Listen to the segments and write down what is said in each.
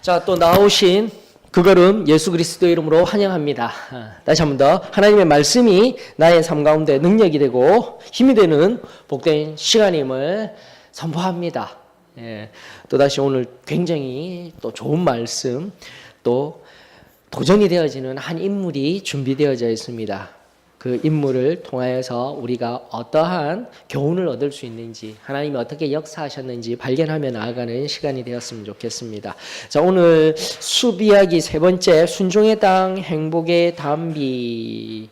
자, 또 나오신 그 걸음 예수 그리스도의 이름으로 환영합니다. 다시 한 번 더 하나님의 말씀이 나의 삶 가운데 능력이 되고 힘이 되는 복된 시간임을 선포합니다. 예, 또다시 오늘 굉장히 또 좋은 말씀, 또 도전이 되어지는 한 인물이 준비되어져 있습니다. 그 인물을 통하여서 우리가 어떠한 교훈을 얻을 수 있는지, 하나님이 어떻게 역사하셨는지 발견하며 나아가는 시간이 되었으면 좋겠습니다. 자, 오늘 숲 이야기 세 번째, 순종의 땅 행복의 담비라는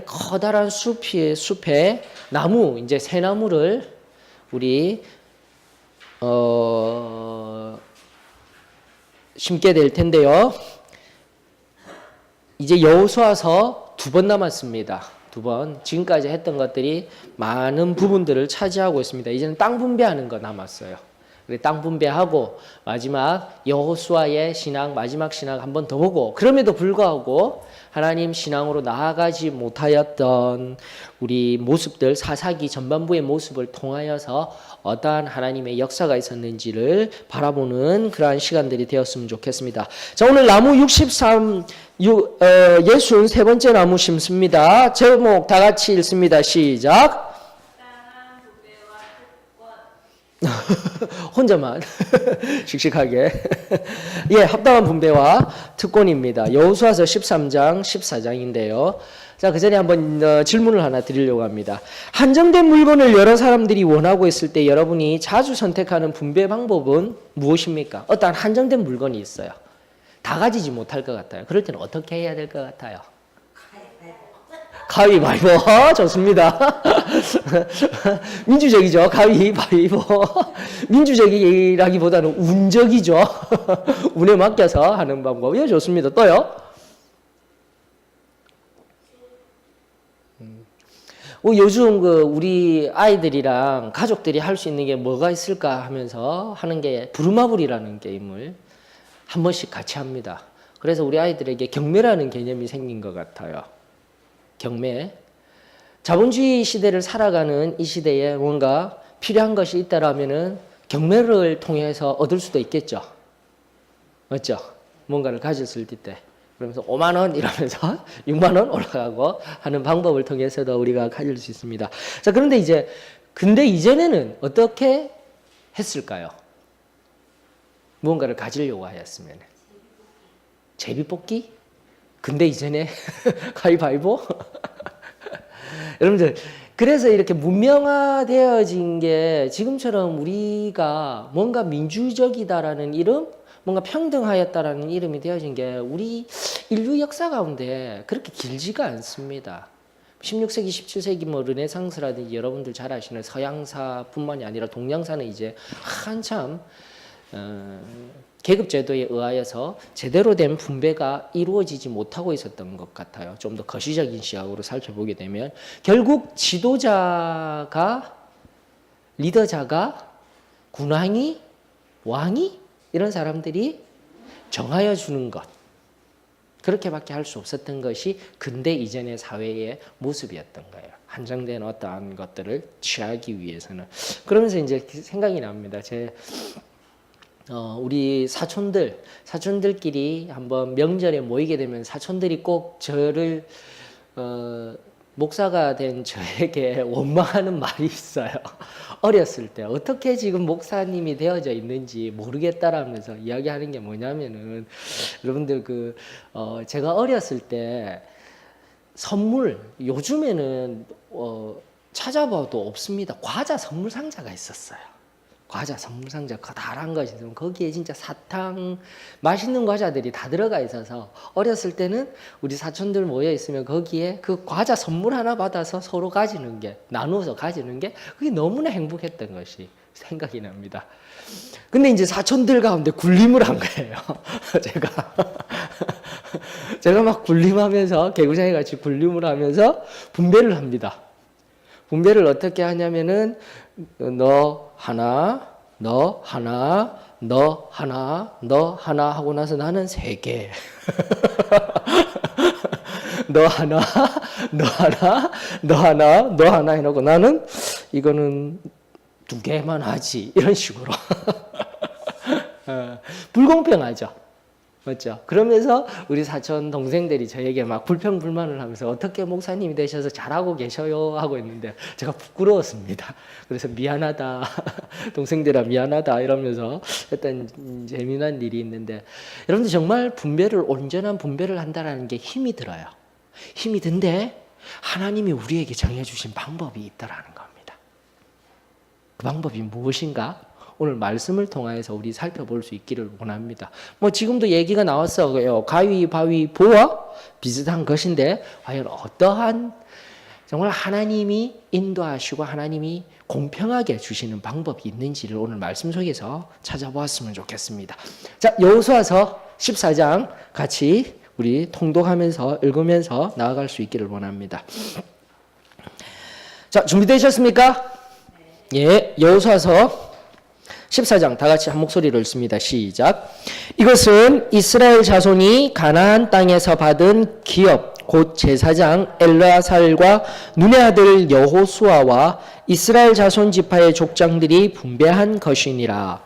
커다란 숲에 나무, 이제 새 나무를 우리 심게 될 텐데요. 이제 여호수아서 2번 남았습니다. 2번. 지금까지 했던 것들이 많은 부분들을 차지하고 있습니다. 이제는 땅 분배하는 거 남았어요. 땅 분배하고 마지막 여호수아의 신앙, 마지막 신앙 한 번 더 보고, 그럼에도 불구하고 하나님 신앙으로 나아가지 못하였던 우리 모습들, 사사기 전반부의 모습을 통하여서 어떠한 하나님의 역사가 있었는지를 바라보는 그러한 시간들이 되었으면 좋겠습니다. 자, 오늘 나무 63번째 나무 심습니다. 제목 다 같이 읽습니다. 시작. 혼자만 씩씩하게. 예, 합당한 분배와 특권입니다. 여호수아서 13장 14장인데요. 자, 그 전에 한번 질문을 하나 드리려고 합니다. 한정된 물건을 여러 사람들이 원하고 있을 때 여러분이 자주 선택하는 분배 방법은 무엇입니까? 어떠한 한정된 물건이 있어요. 다 가지지 못할 것 같아요. 그럴 때는 어떻게 해야 될 것 같아요? 가위바위보. 좋습니다. 민주적이죠. 가위바위보. 민주적이라기보다는 운적이죠. 운에 맡겨서 하는 방법. 예, 좋습니다. 또요? 요즘 우리 아이들이랑 가족들이 할 수 있는 게 뭐가 있을까 하면서 하는 게 부루마블이라는 게임을 한 번씩 같이 합니다. 그래서 우리 아이들에게 경매라는 개념이 생긴 것 같아요. 경매. 자본주의 시대를 살아가는 이 시대에 뭔가 필요한 것이 있다라면은 경매를 통해서 얻을 수도 있겠죠. 맞죠? 뭔가를 가졌을 때. 그러면서 5만 원 이러면서 6만 원 올라가고 하는 방법을 통해서도 우리가 가질 수 있습니다. 자, 그런데 이전에는 어떻게 했을까요? 무언가를 가지려고 하였으면. 제비뽑기? 근데 이전에 가위바위보? 여러분들, 그래서 이렇게 문명화되어진 게 지금처럼 우리가 뭔가 민주적이다라는 이름, 뭔가 평등하였다라는 이름이 되어진 게 우리 인류 역사 가운데 그렇게 길지가 않습니다. 16세기, 17세기 르네상스라든지 여러분들 잘 아시는 서양사뿐만이 아니라 동양사는 이제 한참 계급제도에 의하여서 제대로 된 분배가 이루어지지 못하고 있었던 것 같아요. 좀 더 거시적인 시각으로 살펴보게 되면 결국 리더자가, 군왕이, 왕이 이런 사람들이 정하여 주는 것, 그렇게밖에 할 수 없었던 것이 근대 이전의 사회의 모습이었던 거예요. 한정된 어떠한 것들을 취하기 위해서는. 그러면서 이제 생각이 납니다. 우리 사촌들끼리 한번 명절에 모이게 되면 사촌들이 꼭 저를 목사가 된 저에게 원망하는 말이 있어요. 어렸을 때 어떻게 지금 목사님이 되어져 있는지 모르겠다라면서 이야기하는 게 뭐냐면은, 여러분들 제가 어렸을 때 선물, 요즘에는 찾아봐도 없습니다. 과자 선물 상자가 있었어요. 과자 선물 상자 커다란 것이 있으면 거기에 진짜 사탕, 맛있는 과자들이 다 들어가 있어서 어렸을 때는 우리 사촌들 모여 있으면 거기에 그 과자 선물 하나 받아서 서로 나누어서 가지는 게 그게 너무나 행복했던 것이 생각이 납니다. 근데 이제 사촌들 가운데 군림을 한 거예요. 제가 막 군림하면서, 개구장이 같이 군림을 하면서 분배를 합니다. 분배를 어떻게 하냐면은 너 하나, 너 하나, 너 하나, 너 하나 하고 나서 나는 3개. 너 하나, 너 하나, 너 하나, 너 하나 해놓고 나는 이거는 2개만 하지. 이런 식으로. 불공평하죠. 맞죠? 그러면서 우리 사촌 동생들이 저에게 막 불평불만을 하면서 어떻게 목사님이 되셔서 잘하고 계셔요 하고 있는데 제가 부끄러웠습니다. 그래서 미안하다. 동생들아 미안하다 이러면서 했던 재미난 일이 있는데 여러분들 정말 온전한 분배를 한다는 게 힘이 들어요. 힘이 든데 하나님이 우리에게 정해주신 방법이 있다라는 겁니다. 그 방법이 무엇인가? 오늘 말씀을 통해서 우리 살펴볼 수 있기를 원합니다. 뭐 지금도 얘기가 나왔어요. 가위바위보와 비슷한 것인데 과연 어떠한 정말 하나님이 인도하시고 하나님이 공평하게 주시는 방법이 있는지를 오늘 말씀 속에서 찾아보았으면 좋겠습니다. 자, 여호수아서 14장 같이 우리 통독하면서 읽으면서 나아갈 수 있기를 원합니다. 자, 준비되셨습니까? 예, 여호수아서 14장 다 같이 한 목소리로 읽습니다. 시작. 이것은 이스라엘 자손이 가나안 땅에서 받은 기업 곧 제사장 엘르아살과 눈의 아들 여호수아와 이스라엘 자손 지파의 족장들이 분배한 것이니라.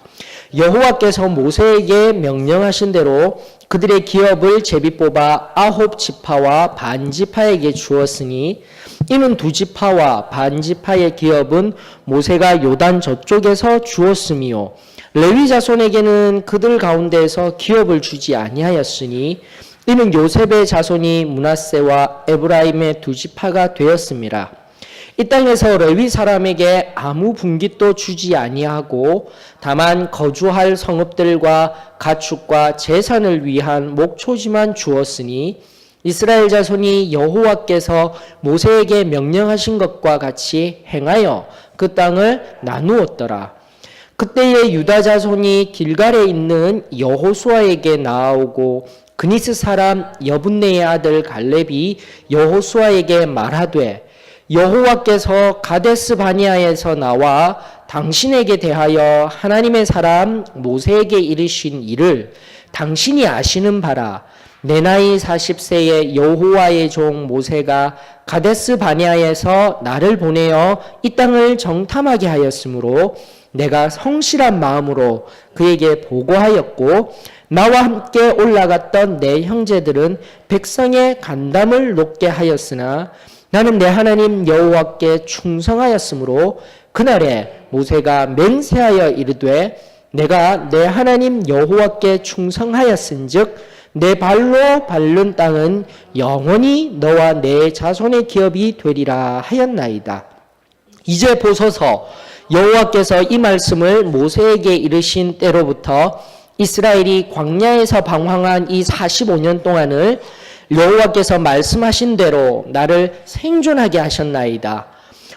여호와께서 모세에게 명령하신 대로 그들의 기업을 제비 뽑아 9지파와 반지파에게 주었으니 이는 2지파와 반지파의 기업은 모세가 요단 저쪽에서 주었으며 레위 자손에게는 그들 가운데에서 기업을 주지 아니하였으니 이는 요셉의 자손이 므낫세와 에브라임의 2지파가 되었습니다. 이 땅에서 레위 사람에게 아무 분깃도 주지 아니하고 다만 거주할 성읍들과 가축과 재산을 위한 목초지만 주었으니 이스라엘 자손이 여호와께서 모세에게 명령하신 것과 같이 행하여 그 땅을 나누었더라. 그때에 유다 자손이 길갈에 있는 여호수아에게 나아오고 그니스 사람 여분네의 아들 갈렙이 여호수아에게 말하되 여호와께서 가데스 바니아에서 나와 당신에게 대하여 하나님의 사람 모세에게 이르신 일을 당신이 아시는 바라. 내 나이 40세의 여호와의 종 모세가 가데스 바니아에서 나를 보내어 이 땅을 정탐하게 하였으므로 내가 성실한 마음으로 그에게 보고하였고 나와 함께 올라갔던 내 형제들은 백성의 간담을 높게 하였으나 나는 내 하나님 여호와께 충성하였으므로 그날에 모세가 맹세하여 이르되 내가 내 하나님 여호와께 충성하였은즉 내 발로 밟는 땅은 영원히 너와 내 자손의 기업이 되리라 하였나이다. 이제 보소서 여호와께서 이 말씀을 모세에게 이르신 때로부터 이스라엘이 광야에서 방황한 이 45년 동안을 여호와께서 말씀하신 대로 나를 생존하게 하셨나이다.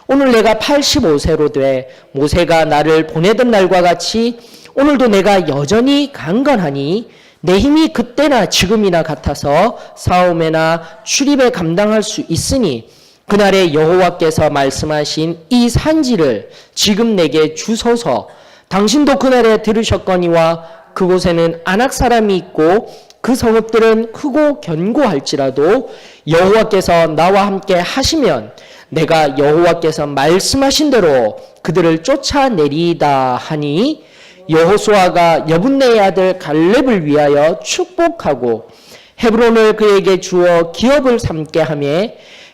오늘 내가 85세로 돼 모세가 나를 보내던 날과 같이 오늘도 내가 여전히 강건하니 내 힘이 그때나 지금이나 같아서 싸움에나 출입에 감당할 수 있으니 그날에 여호와께서 말씀하신 이 산지를 지금 내게 주소서. 당신도 그날에 들으셨거니와 그곳에는 아낙 사람이 있고 그 성읍들은 크고 견고할지라도 여호와께서 나와 함께 하시면 내가 여호와께서 말씀하신 대로 그들을 쫓아내리이다 하니 여호수아가 여분네의 아들 갈렙을 위하여 축복하고 헤브론을 그에게 주어 기업을 삼게 하며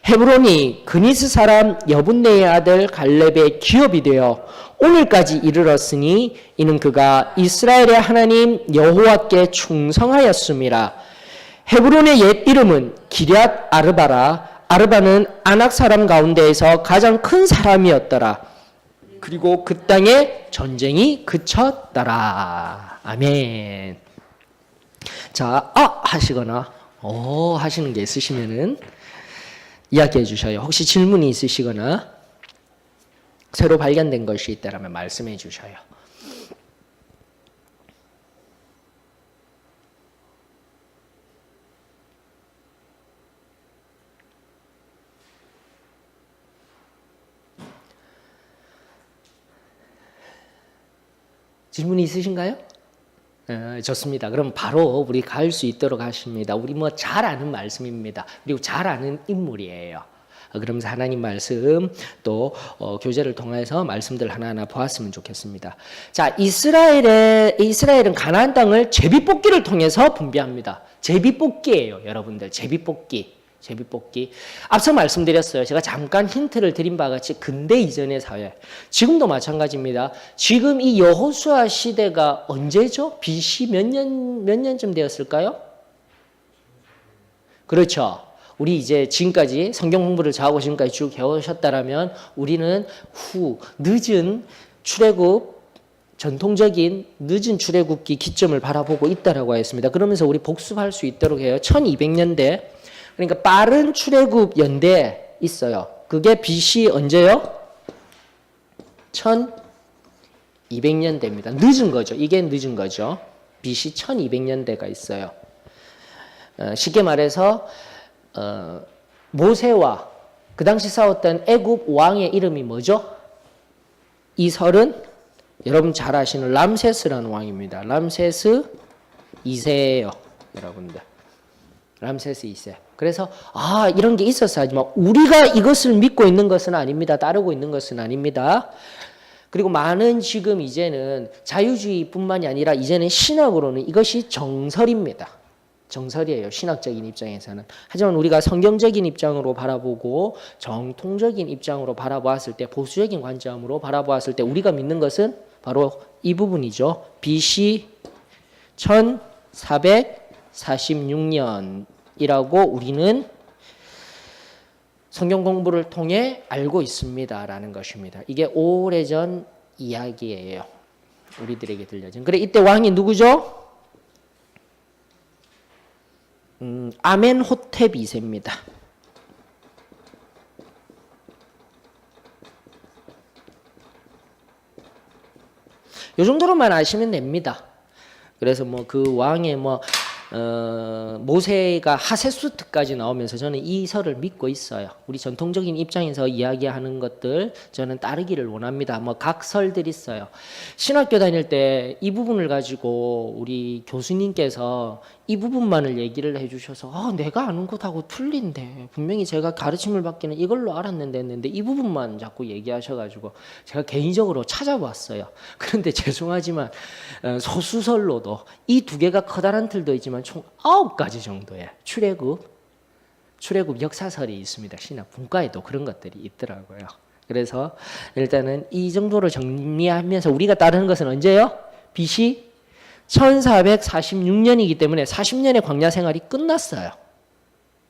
헤브론이 그니스 사람 여분네의 아들 갈렙의 기업이 되어 오늘까지 이르렀으니 이는 그가 이스라엘의 하나님 여호와께 충성하였음이라. 헤브론의 옛 이름은 기럇 아르바라. 아르바는 아낙 사람 가운데에서 가장 큰 사람이었더라. 그리고 그 땅에 전쟁이 그쳤더라. 아멘. 자, 하시거나 하시는 게 있으시면은 이야기해 주셔요. 혹시 질문이 있으시거나 새로 발견된 것이 있다면 말씀해 주셔요. 질문이 있으신가요? 좋습니다. 그럼 바로 우리 갈 수 있도록 하십니다. 우리 잘 아는 말씀입니다. 그리고 잘 아는 인물이에요. 그러면서 하나님 말씀 또 교제를 통해서 말씀들 하나하나 보았으면 좋겠습니다. 자, 이스라엘은 가나안 땅을 제비뽑기를 통해서 분배합니다. 제비뽑기예요, 여러분들. 제비뽑기. 앞서 말씀드렸어요. 제가 잠깐 힌트를 드린 바와 같이 근대 이전의 사회. 지금도 마찬가지입니다. 지금 이 여호수아 시대가 언제죠? BC 몇 년쯤 되었을까요? 그렇죠. 우리 이제 지금까지 성경 공부를 잘하고 지금까지 쭉 해오셨다라면 우리는 늦은 출애굽, 전통적인 늦은 출애굽기 기점을 바라보고 있다라고 했습니다. 그러면서 우리 복습할 수 있도록 해요. 1200년대. 그러니까 빠른 출애굽 연대 있어요. 그게 BC 언제요? 1200년대입니다. 늦은 거죠. 이게 늦은 거죠. BC 1200년대가 있어요. 쉽게 말해서 모세와 그 당시 싸웠던 애굽 왕의 이름이 뭐죠? 이설은 여러분 잘 아시는 람세스라는 왕입니다. 람세스 2세예요. 여러분들. 람세스 2세. 그래서 이런 게 있었어 하지만 우리가 이것을 믿고 있는 것은 아닙니다. 따르고 있는 것은 아닙니다. 그리고 많은 지금 이제는 자유주의뿐만이 아니라 이제는 신학으로는 이것이 정설입니다. 정설이에요. 신학적인 입장에서는. 하지만 우리가 성경적인 입장으로 바라보고 정통적인 입장으로 바라보았을 때 보수적인 관점으로 바라보았을 때 우리가 믿는 것은 바로 이 부분이죠. BC 1446년이라고 우리는 성경 공부를 통해 알고 있습니다라는 것입니다. 이게 오래전 이야기예요. 우리들에게 들려진. 그래 이때 왕이 누구죠? 아멘호텝 2세입니다. 이 정도로만 아시면 됩니다. 그래서 그 왕의 모세가 하세수트까지 나오면서 저는 이 설을 믿고 있어요. 우리 전통적인 입장에서 이야기하는 것들 저는 따르기를 원합니다. 각 설들이 있어요. 신학교 다닐 때 이 부분을 가지고 우리 교수님께서 이 부분만을 얘기를 해주셔서 내가 아는 것하고 틀린데 분명히 제가 가르침을 받기는 이걸로 알았는데 했는데 이 부분만 자꾸 얘기하셔가지고 제가 개인적으로 찾아봤어요. 그런데 죄송하지만 소수설로도 이 두 개가 커다란 틀도 있지만 총 9가지 정도의 출애굽 역사설이 있습니다. 신학 분과에도 그런 것들이 있더라고요. 그래서 일단은 이 정도로 정리하면서 우리가 따르는 것은 언제요? BC 1446년이기 때문에 40년의 광야 생활이 끝났어요.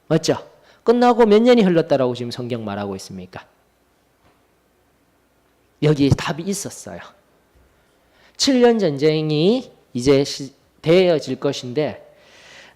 맞죠? 끝나고 몇 년이 흘렀다라고 지금 성경 말하고 있습니까? 여기에 답이 있었어요. 7년 전쟁이 이제 되어질 것인데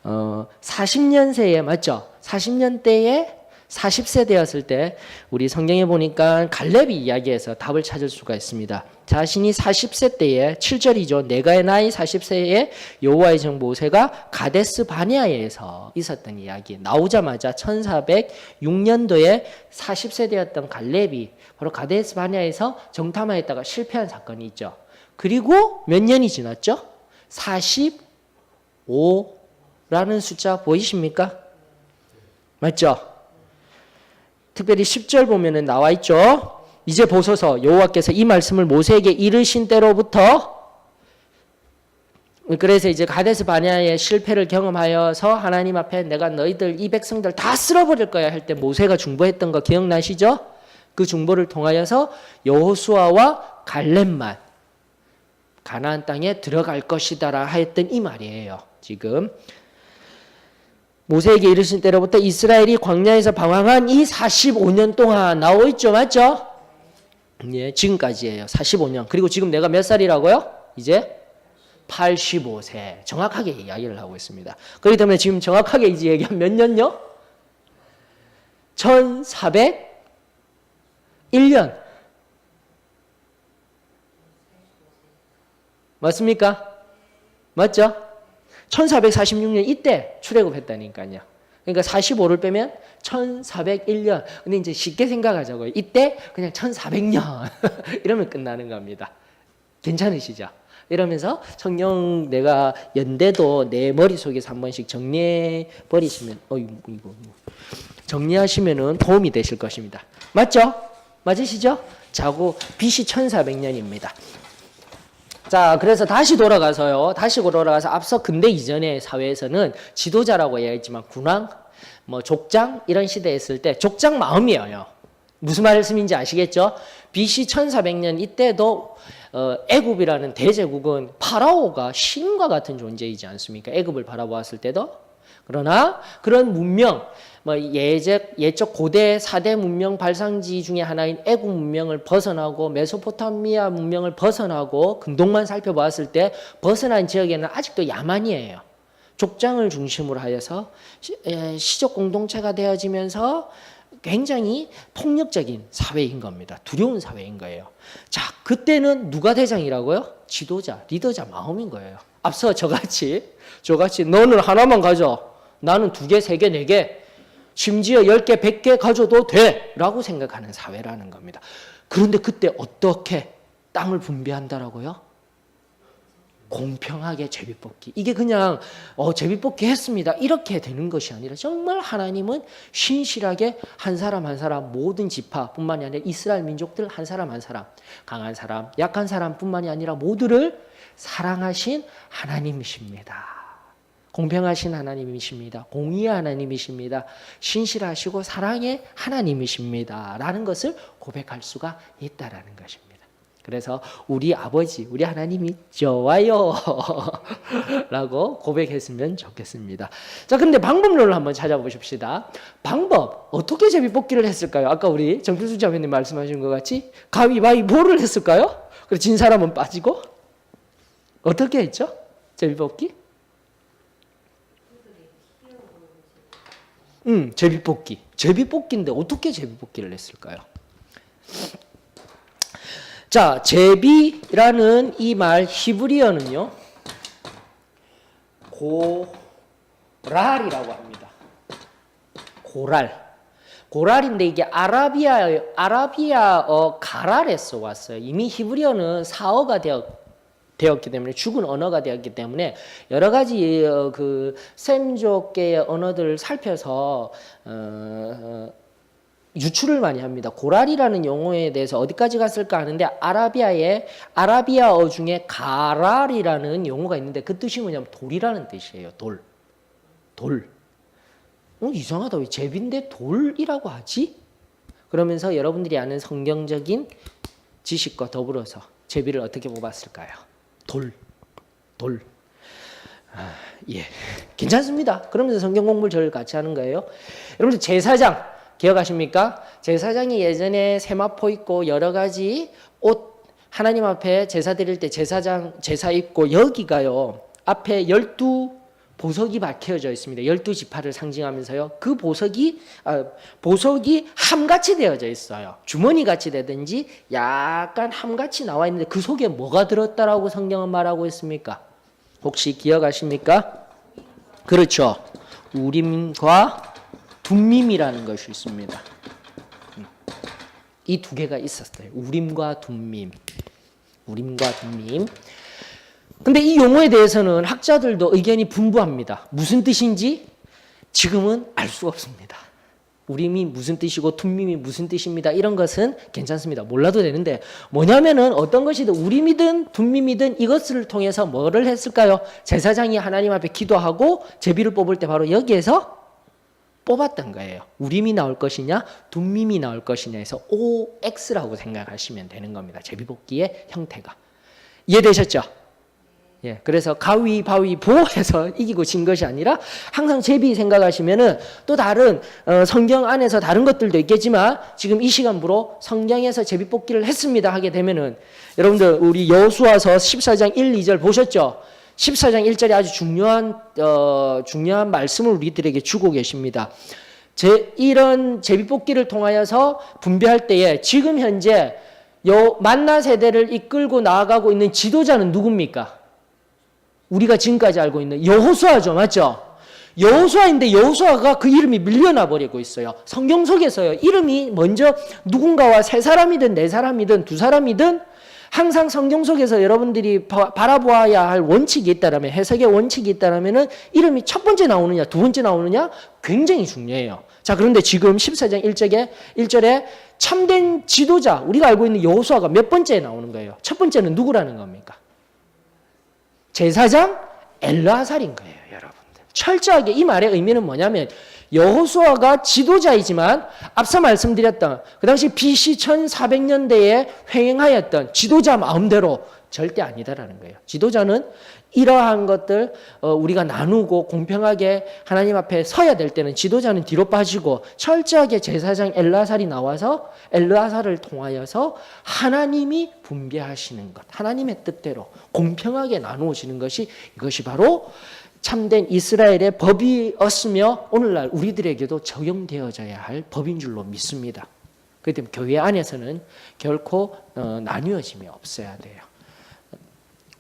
40년 새에 맞죠? 40년 때에 40세 되었을 때 우리 성경에 보니까 갈렙이 이야기해서 답을 찾을 수가 있습니다. 자신이 40세 때에 7절이죠. 내가의 나이 40세에 여호와의 종 모세가 가데스 바네아에서 있었던 이야기. 나오자마자 1406년도에 40세 되었던 갈렙이 바로 가데스 바네아에서 정탐하였다가 실패한 사건이 있죠. 그리고 몇 년이 지났죠? 45라는 숫자 보이십니까? 맞죠? 특별히 10절 보면은 나와 있죠. 이제 보소서 여호와께서 이 말씀을 모세에게 이르신 때로부터 그래서 이제 가데스 바네아의 실패를 경험하여서 하나님 앞에 내가 너희들 이 백성들 다 쓸어버릴 거야 할 때 모세가 중보했던 거 기억나시죠? 그 중보를 통하여서 여호수아와 갈렙만 가나안 땅에 들어갈 것이다라 하였던 이 말이에요. 지금 모세에게 이르신 때로부터 이스라엘이 광야에서 방황한 이 45년 동안 나와 있죠. 맞죠? 예, 지금까지예요. 45년. 그리고 지금 내가 몇 살이라고요? 이제 85세. 정확하게 이야기를 하고 있습니다. 그렇기 때문에 지금 정확하게 이제 얘기한 몇 년요? 1401년. 맞습니까? 맞죠? 1446년 이때 출애굽했다니까요. 그러니까 45를 빼면 1401년. 근데 이제 쉽게 생각하자고요. 이때 그냥 1400년 이러면 끝나는 겁니다. 괜찮으시죠? 이러면서 성령 내가 연대도 내 머릿속에서 한 번씩 정리해 버리시면 이거 정리하시면은 도움이 되실 것입니다. 맞죠? 맞으시죠? 자고 BC 1400년입니다. 자, 그래서 다시 돌아가서 앞서 근대 이전의 사회에서는 지도자라고 이야기했지만 군왕, 족장 이런 시대에 있을 때 족장 마음이에요. 무슨 말씀인지 아시겠죠? BC 1400년 이때도 애굽이라는 대제국은 파라오가 신과 같은 존재이지 않습니까? 애굽을 바라보았을 때도. 그러나 그런 문명, 예적 고대 4대 문명 발상지 중에 하나인 애굽 문명을 벗어나고 메소포타미아 문명을 벗어나고 근동만 살펴보았을 때 벗어난 지역에는 아직도 야만이에요. 족장을 중심으로 하여서 시족 공동체가 되어지면서 굉장히 폭력적인 사회인 겁니다. 두려운 사회인 거예요. 자, 그때는 누가 대장이라고요? 지도자, 리더자 마음인 거예요. 앞서 저같이 너는 하나만 가져. 나는 2개, 3개, 4개, 심지어 10개, 100개 가져도 돼 라고 생각하는 사회라는 겁니다. 그런데 그때 어떻게 땅을 분배한다라고요? 공평하게 제비뽑기. 이게 그냥 제비뽑기 했습니다 이렇게 되는 것이 아니라 정말 하나님은 신실하게 한 사람 한 사람 모든 지파뿐만이 아니라 이스라엘 민족들 한 사람 한 사람 강한 사람 약한 사람뿐만이 아니라 모두를 사랑하신 하나님이십니다. 공평하신 하나님이십니다. 공의의 하나님이십니다. 신실하시고 사랑의 하나님이십니다. 라는 것을 고백할 수가 있다라는 것입니다. 그래서 우리 아버지, 우리 하나님이 좋아요 라고 고백했으면 좋겠습니다. 자, 그런데 방법론을 한번 찾아보십시다. 방법, 어떻게 제비뽑기를 했을까요? 아까 우리 정필수 자매님 말씀하신 것 같이 가위바위보를 했을까요? 그래서 진 사람은 빠지고 어떻게 했죠? 제비뽑기? 제비뽑기. 제비뽑기인데 어떻게 제비뽑기를 했을까요? 자, 제비라는 이 말 히브리어는요. 고랄이라고 합니다. 고랄인데 이게 아라비아어 가랄에서 왔어요. 이미 히브리어는 사어가 되었기 때문에 죽은 언어가 되었기 때문에 여러 가지 그 셈족계의 언어들을 살펴서 유출을 많이 합니다. 고랄이라는 용어에 대해서 어디까지 갔을까 하는데 아라비아어 중에 가랄이라는 용어가 있는데 그 뜻이 뭐냐면 돌이라는 뜻이에요. 돌. 이상하다. 왜 제비인데 돌이라고 하지? 그러면서 여러분들이 아는 성경적인 지식과 더불어서 제비를 어떻게 뽑았을까요? 돌. 예, 괜찮습니다. 그러면서 성경 공부를 저를 같이 하는 거예요. 여러분들 제사장 기억하십니까? 제사장이 예전에 세마포 입고 여러 가지 옷 하나님 앞에 제사 드릴 때 제사 입고 여기가요. 앞에 12보석이 박혀져 있습니다. 12지파를 상징하면서요. 그 보석이 함같이 되어져 있어요. 주머니같이 되든지 약간 함같이 나와 있는데 그 속에 뭐가 들었다라고 성경은 말하고 있습니까? 혹시 기억하십니까? 그렇죠. 우림과 둠밈이라는 것이 있습니다. 이 2개가 있었어요. 우림과 둠밈. 근데 이 용어에 대해서는 학자들도 의견이 분분합니다. 무슨 뜻인지 지금은 알 수가 없습니다. 우림이 무슨 뜻이고 둠밈이 무슨 뜻입니다. 이런 것은 괜찮습니다. 몰라도 되는데 뭐냐면은 어떤 것이든 우림이든 둠밈이든 이것을 통해서 뭐를 했을까요? 제사장이 하나님 앞에 기도하고 제비를 뽑을 때 바로 여기에서 뽑았던 거예요. 우림이 나올 것이냐 둠밈이 나올 것이냐 해서 OX라고 생각하시면 되는 겁니다. 제비뽑기의 형태가. 이해되셨죠? 예, 그래서 가위바위보 해서 이기고 진 것이 아니라 항상 제비 생각하시면은 또 다른 성경 안에서 다른 것들도 있겠지만 지금 이 시간부로 성경에서 제비뽑기를 했습니다 하게 되면은 여러분들 우리 여호수아서 14장 1, 2절 보셨죠? 14장 1절에 아주 중요한 말씀을 우리들에게 주고 계십니다. 이런 제비뽑기를 통하여서 분배할 때에 지금 현재 만나 세대를 이끌고 나아가고 있는 지도자는 누굽니까? 우리가 지금까지 알고 있는 여호수아죠. 맞죠? 여호수아인데 여호수아가 그 이름이 밀려나 버리고 있어요. 성경 속에서요. 이름이 먼저 누군가와 3사람이든 4사람이든 2사람이든 항상 성경 속에서 여러분들이 바라보아야 할 원칙이 있다라면, 해석의 원칙이 있다라면은 이름이 첫 번째 나오느냐, 두 번째 나오느냐 굉장히 중요해요. 자, 그런데 지금 14장 1절에 참된 지도자, 우리가 알고 있는 여호수아가 몇 번째에 나오는 거예요? 첫 번째는 누구라는 겁니까? 제사장 엘르아살인 거예요, 여러분들. 철저하게 이 말의 의미는 뭐냐면 여호수아가 지도자이지만 앞서 말씀드렸던 그 당시 BC 1400년대에 횡행하였던 지도자 마음대로 절대 아니다라는 거예요. 지도자는 이러한 것들 우리가 나누고 공평하게 하나님 앞에 서야 될 때는 지도자는 뒤로 빠지고 철저하게 제사장 엘르아살이 나와서 엘르아살을 통하여서 하나님이 분배하시는 것, 하나님의 뜻대로 공평하게 나누어지는 것이 이것이 바로 참된 이스라엘의 법이었으며 오늘날 우리들에게도 적용되어져야 할 법인 줄로 믿습니다. 그렇기 때문에 교회 안에서는 결코 나뉘어짐이 없어야 돼요.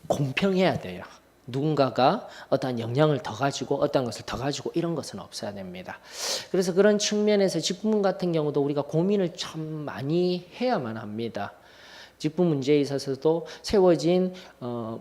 공평해야 돼요. 누군가가 어떠한 영향을 더 가지고 어떠한 것을 더 가지고 이런 것은 없어야 됩니다. 그래서 그런 측면에서 직분 같은 경우도 우리가 고민을 참 많이 해야만 합니다. 직분 문제에 있어서도 세워진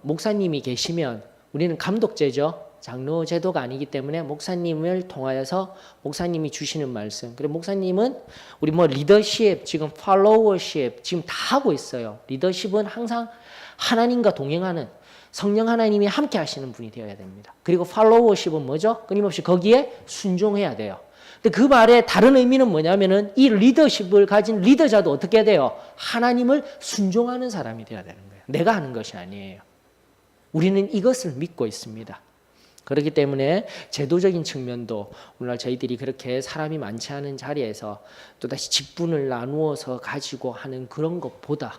목사님이 계시면 우리는 감독제죠. 장로 제도가 아니기 때문에 목사님을 통하여서 목사님이 주시는 말씀. 그리고 목사님은 우리 리더십, 지금 팔로워십 지금 다 하고 있어요. 리더십은 항상 하나님과 동행하는 성령 하나님이 함께 하시는 분이 되어야 됩니다. 그리고 팔로워십은 뭐죠? 끊임없이 거기에 순종해야 돼요. 근데 그 말의 다른 의미는 뭐냐면은 이 리더십을 가진 리더자도 어떻게 해야 돼요? 하나님을 순종하는 사람이 되어야 되는 거예요. 내가 하는 것이 아니에요. 우리는 이것을 믿고 있습니다. 그렇기 때문에 제도적인 측면도 오늘날 저희들이 그렇게 사람이 많지 않은 자리에서 또다시 직분을 나누어서 가지고 하는 그런 것보다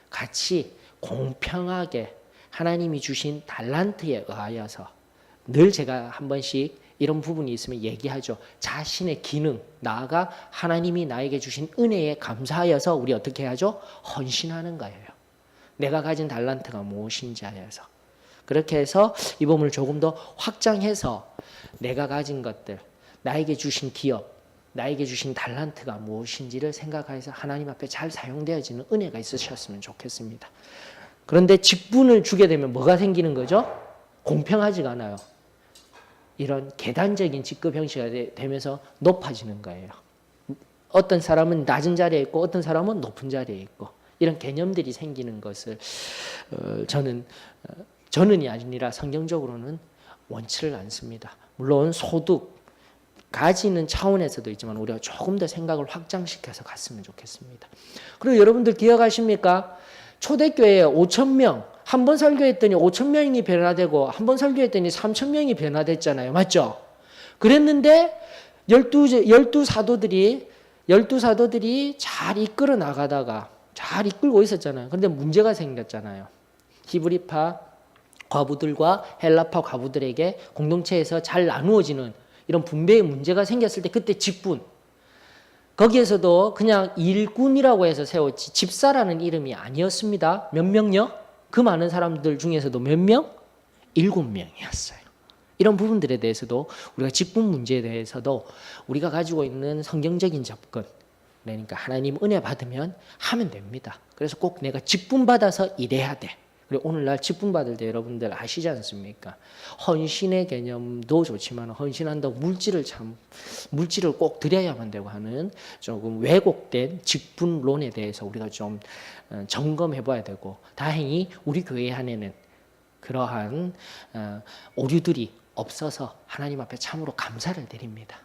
같이 공평하게 하나님이 주신 달란트에 의하여서 늘 제가 한 번씩 이런 부분이 있으면 얘기하죠. 자신의 기능, 나아가 하나님이 나에게 주신 은혜에 감사하여서 우리 어떻게 하죠? 헌신하는 거예요. 내가 가진 달란트가 무엇인지 하여서. 그렇게 해서 이 부분을 조금 더 확장해서 내가 가진 것들, 나에게 주신 기업, 나에게 주신 달란트가 무엇인지를 생각해서 하나님 앞에 잘 사용되어지는 은혜가 있으셨으면 좋겠습니다. 그런데 직분을 주게 되면 뭐가 생기는 거죠? 공평하지가 않아요. 이런 계단적인 직급 형식이 되면서 높아지는 거예요. 어떤 사람은 낮은 자리에 있고 어떤 사람은 높은 자리에 있고 이런 개념들이 생기는 것을 저는이 아니라 성경적으로는 원치를 않습니다. 물론 소득, 가지는 차원에서도 있지만 우리가 조금 더 생각을 확장시켜서 갔으면 좋겠습니다. 그리고 여러분들 기억하십니까? 초대교회에 5,000명, 한 번 설교했더니 5,000명이 변화되고 한 번 설교했더니 3,000명이 변화됐잖아요. 맞죠? 그랬는데 12 사도들이 잘 이끌어 나가다가 잘 이끌고 있었잖아요. 그런데 문제가 생겼잖아요. 히브리파 과부들과 헬라파 과부들에게 공동체에서 잘 나누어지는 이런 분배의 문제가 생겼을 때 그때 직분, 거기에서도 그냥 일꾼이라고 해서 세웠지 집사라는 이름이 아니었습니다. 몇 명요? 그 많은 사람들 중에서도 몇 명? 7명이었어요. 이런 부분들에 대해서도 우리가 직분 문제에 대해서도 우리가 가지고 있는 성경적인 접근, 그러니까 하나님 은혜 받으면 하면 됩니다. 그래서 꼭 내가 직분 받아서 일해야 돼. 그리고 오늘날 직분 받을 때 여러분들 아시지 않습니까? 헌신의 개념도 좋지만 헌신한다고 물질을 꼭 드려야만 되고 하는 조금 왜곡된 직분론에 대해서 우리가 좀 점검해 봐야 되고, 다행히 우리 교회 안에는 그러한 오류들이 없어서 하나님 앞에 참으로 감사를 드립니다.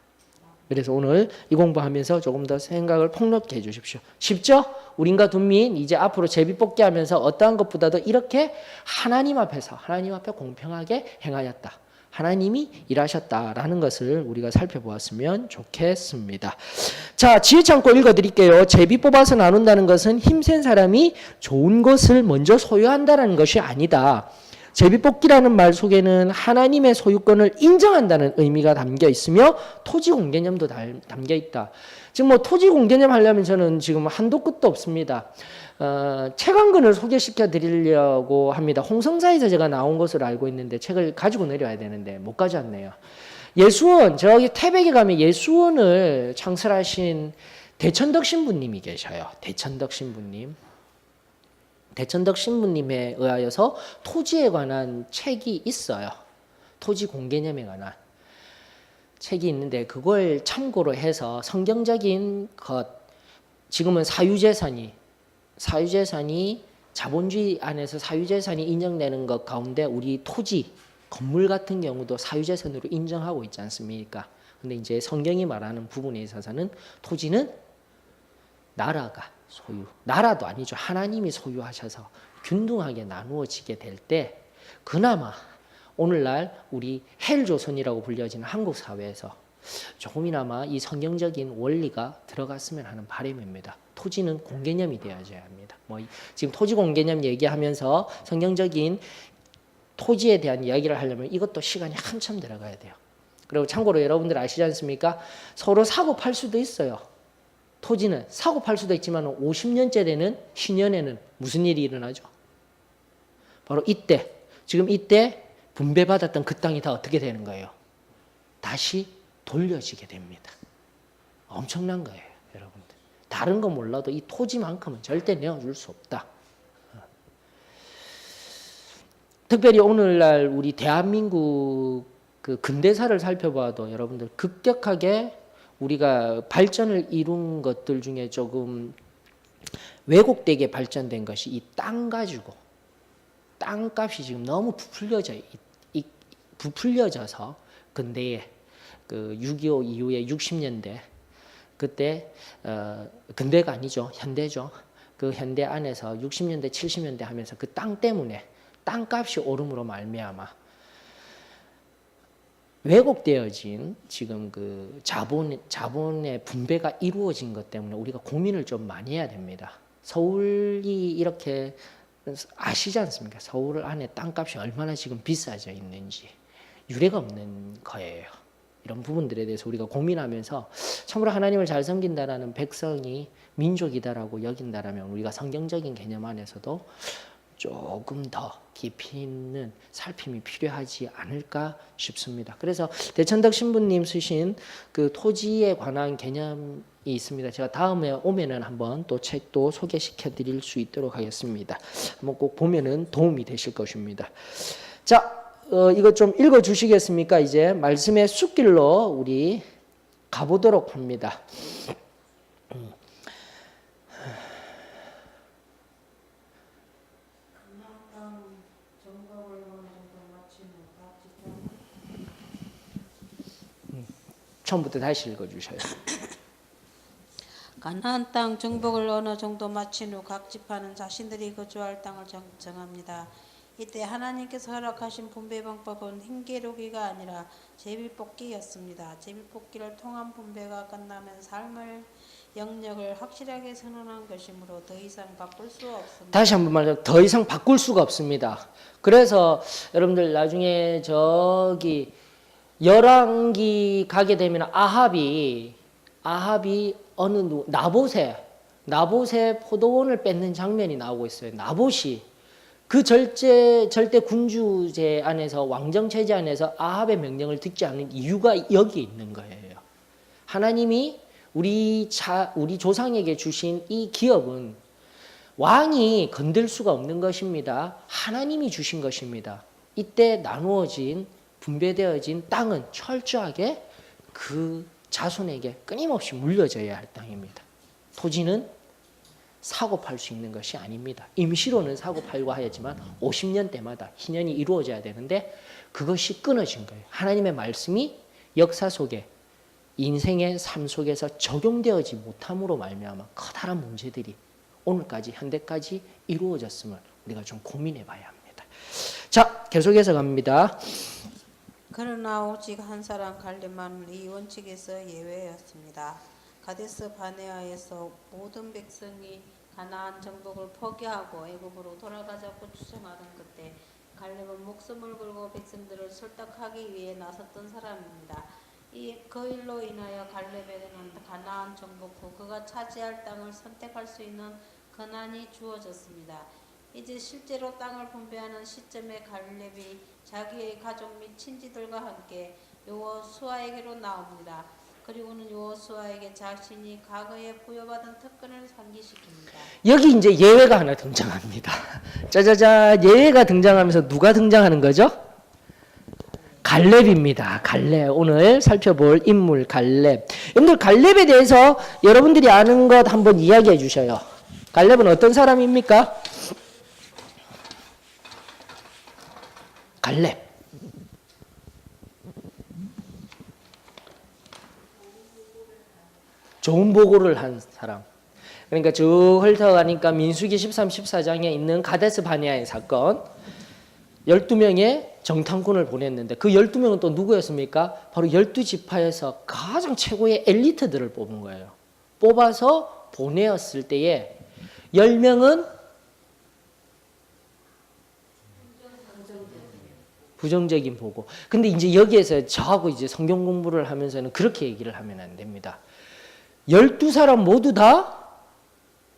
그래서 오늘 이 공부하면서 조금 더 생각을 폭넓게 해주십시오. 쉽죠? 우린과 둔민 이제 앞으로 제비뽑기 하면서 어떠한 것보다도 이렇게 하나님 앞에서 하나님 앞에 공평하게 행하였다. 하나님이 일하셨다라는 것을 우리가 살펴보았으면 좋겠습니다. 자, 지혜 창고 읽어드릴게요. 제비 뽑아서 나눈다는 것은 힘센 사람이 좋은 것을 먼저 소유한다는 것이 아니다. 제비뽑기라는 말 속에는 하나님의 소유권을 인정한다는 의미가 담겨 있으며 토지공개념도 담겨 있다. 지금 토지공개념 하려면 저는 지금 한도 끝도 없습니다. 책 한 권을 소개시켜 드리려고 합니다. 홍성사에서 제가 나온 것으로 알고 있는데 책을 가지고 내려야 되는데 못 가져왔네요. 예수원, 저기 태백에 가면 예수원을 창설하신 대천덕 신부님이 계셔요. 대천덕 신부님에 의하여서 토지에 관한 책이 있어요. 토지 공개념에 관한. 책이 있는데 그걸 참고로 해서 성경적인 것, 지금은 사유재산이 자본주의 안에서 사유재산이 인정되는 것 가운데 우리 토지, 건물 같은 경우도 사유재산으로 인정하고 있지 않습니까? 근데 이제 성경이 말하는 부분에 있어서는 토지는 나라가 소유, 나라도 아니죠. 하나님이 소유하셔서 균등하게 나누어지게 될 때 그나마 오늘날 우리 헬조선이라고 불려지는 한국 사회에서 조금이나마 이 성경적인 원리가 들어갔으면 하는 바람입니다. 토지는 공개념이 되어져야 합니다. 지금 토지 공개념 얘기하면서 성경적인 토지에 대한 이야기를 하려면 이것도 시간이 한참 들어가야 돼요. 그리고 참고로 여러분들 아시지 않습니까? 서로 사고 팔 수도 있어요. 토지는 사고 팔 수도 있지만 50년째 되는 신년에는 무슨 일이 일어나죠? 바로 이때, 지금 이때 분배받았던 그 땅이 다 어떻게 되는 거예요? 다시 돌려지게 됩니다. 엄청난 거예요, 여러분들. 다른 거 몰라도 이 토지만큼은 절대 내어줄 수 없다. 특별히 오늘날 우리 대한민국 그 근대사를 살펴봐도 여러분들 급격하게 우리가 발전을 이룬 것들 중에 조금 왜곡되게 발전된 것이 이 땅 가지고 땅값이 지금 너무 부풀려져서 근대에 그 6.25 이후에 60년대 그때 근대가 아니죠. 현대죠. 그 현대 안에서 60년대 70년대 하면서 그 땅 때문에 땅값이 오름으로 말미암아 왜곡되어진 지금 그 자본의 분배가 이루어진 것 때문에 우리가 고민을 좀 많이 해야 됩니다. 서울이 이렇게 아시지 않습니까? 서울 안에 땅값이 얼마나 지금 비싸져 있는지 유례가 없는 거예요. 이런 부분들에 대해서 우리가 고민하면서 참으로 하나님을 잘 섬긴다라는 백성이 민족이다라고 여긴다라면 우리가 성경적인 개념 안에서도 조금 더 깊이 있는 살핌이 필요하지 않을까 싶습니다. 그래서 대천덕 신부님 쓰신 그 토지에 관한 개념이 있습니다. 제가 다음에 오면은 한번 또 책도 소개시켜 드릴 수 있도록 하겠습니다. 한번 꼭 보면은 도움이 되실 것입니다. 자, 이거 좀 읽어 주시겠습니까? 이제 말씀의 숲길로 우리 가보도록 합니다. 처음부터 다시 읽어주셔요. 가나안 땅 정복을 어느 정도 마친 후 각 지파는 자신들이 거주할 땅을 정합니다. 이때 하나님께서 허락하신 분배 방법은 힘겨루기가 아니라 제비뽑기였습니다. 제비뽑기를 통한 분배가 끝나면 삶의 영역을 확실하게 선언한 것이므로 더 이상 바꿀 수 없습니다. 다시 한번 말해서 더 이상 바꿀 수가 없습니다. 그래서 여러분들 나중에 저기 열왕기 가게 되면 아합이 어느 나봇의 포도원을 뺏는 장면이 나오고 있어요. 나봇이 그 절대 군주제 안에서 왕정 체제 안에서 아합의 명령을 듣지 않는 이유가 여기에 있는 거예요. 하나님이 우리 조상에게 주신 이 기업은 왕이 건들 수가 없는 것입니다. 하나님이 주신 것입니다. 이때 나누어진 분배되어진 땅은 철저하게 그 자손에게 끊임없이 물려져야 할 땅입니다. 토지는 사고 팔 수 있는 것이 아닙니다. 임시로는 사고 팔고 하였지만 50년 때마다 희년이 이루어져야 되는데 그것이 끊어진 거예요. 하나님의 말씀이 역사 속에 인생의 삶 속에서 적용되어지 못함으로 말미암아 커다란 문제들이 오늘까지 현대까지 이루어졌음을 우리가 좀 고민해 봐야 합니다. 자, 계속해서 갑니다. 그러나 오직 한 사람 갈렙만 이 원칙에서 예외였습니다. 가데스 바네아에서 모든 백성이 가나안 정복을 포기하고 애굽으로 돌아가자고 추정하던 그때 갈렙은 목숨을 걸고 백성들을 설득하기 위해 나섰던 사람입니다. 그 일로 인하여 갈렙에게는 가나안 정복 후 그가 차지할 땅을 선택할 수 있는 권한이 주어졌습니다. 이제 실제로 땅을 분배하는 시점에 갈렙이 자기의 가족 및 친지들과 함께 여호수아에게로 나옵니다. 그리고는 여호수아에게 자신이 과거에 부여받은 특권을 상기시킵니다. 여기 이제 예외가 하나 등장합니다. 짜자잔, 예외가 등장하면서 누가 등장하는 거죠? 갈렙입니다. 갈렙. 오늘 살펴볼 인물 갈렙. 여러분들 갈렙에 대해서 여러분들이 아는 것 한번 이야기해 주셔요. 갈렙은 어떤 사람입니까? 갈렙. 좋은 보고를 한 사람. 그러니까 쭉 훑어가니까 민수기 13, 14장에 있는 가데스 바네아의 사건. 12명의 정탐꾼을 보냈는데 그 12명은 또 누구였습니까? 바로 12지파에서 가장 최고의 엘리트들을 뽑은 거예요. 뽑아서 보내었을 때에 10명은 부정적인 보고. 근데 이제 여기에서 저하고 이제 성경 공부를 하면서는 그렇게 얘기를 하면 안 됩니다. 12사람 모두 다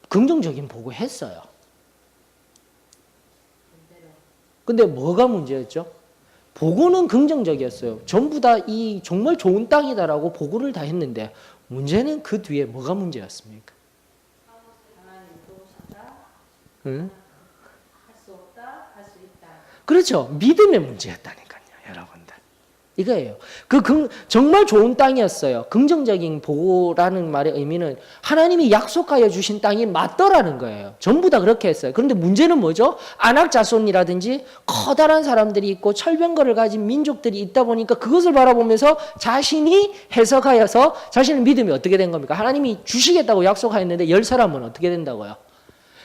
긍정적인 보고 했어요. 근데 뭐가 문제였죠? 보고는 긍정적이었어요. 전부 다 이 정말 좋은 땅이다라고 보고를 다 했는데 문제는 그 뒤에 뭐가 문제였습니까? 응? 할 수 없다, 할 수 있다. 그렇죠. 믿음의 문제였다니까요, 여러분들. 이거예요. 정말 좋은 땅이었어요. 긍정적인 보고라는 말의 의미는 하나님이 약속하여 주신 땅이 맞더라는 거예요. 전부 다 그렇게 했어요. 그런데 문제는 뭐죠? 아낙 자손이라든지 커다란 사람들이 있고 철병거를 가진 민족들이 있다 보니까 그것을 바라보면서 자신이 해석하여서 자신의 믿음이 어떻게 된 겁니까? 하나님이 주시겠다고 약속하였는데 10사람은 어떻게 된다고요?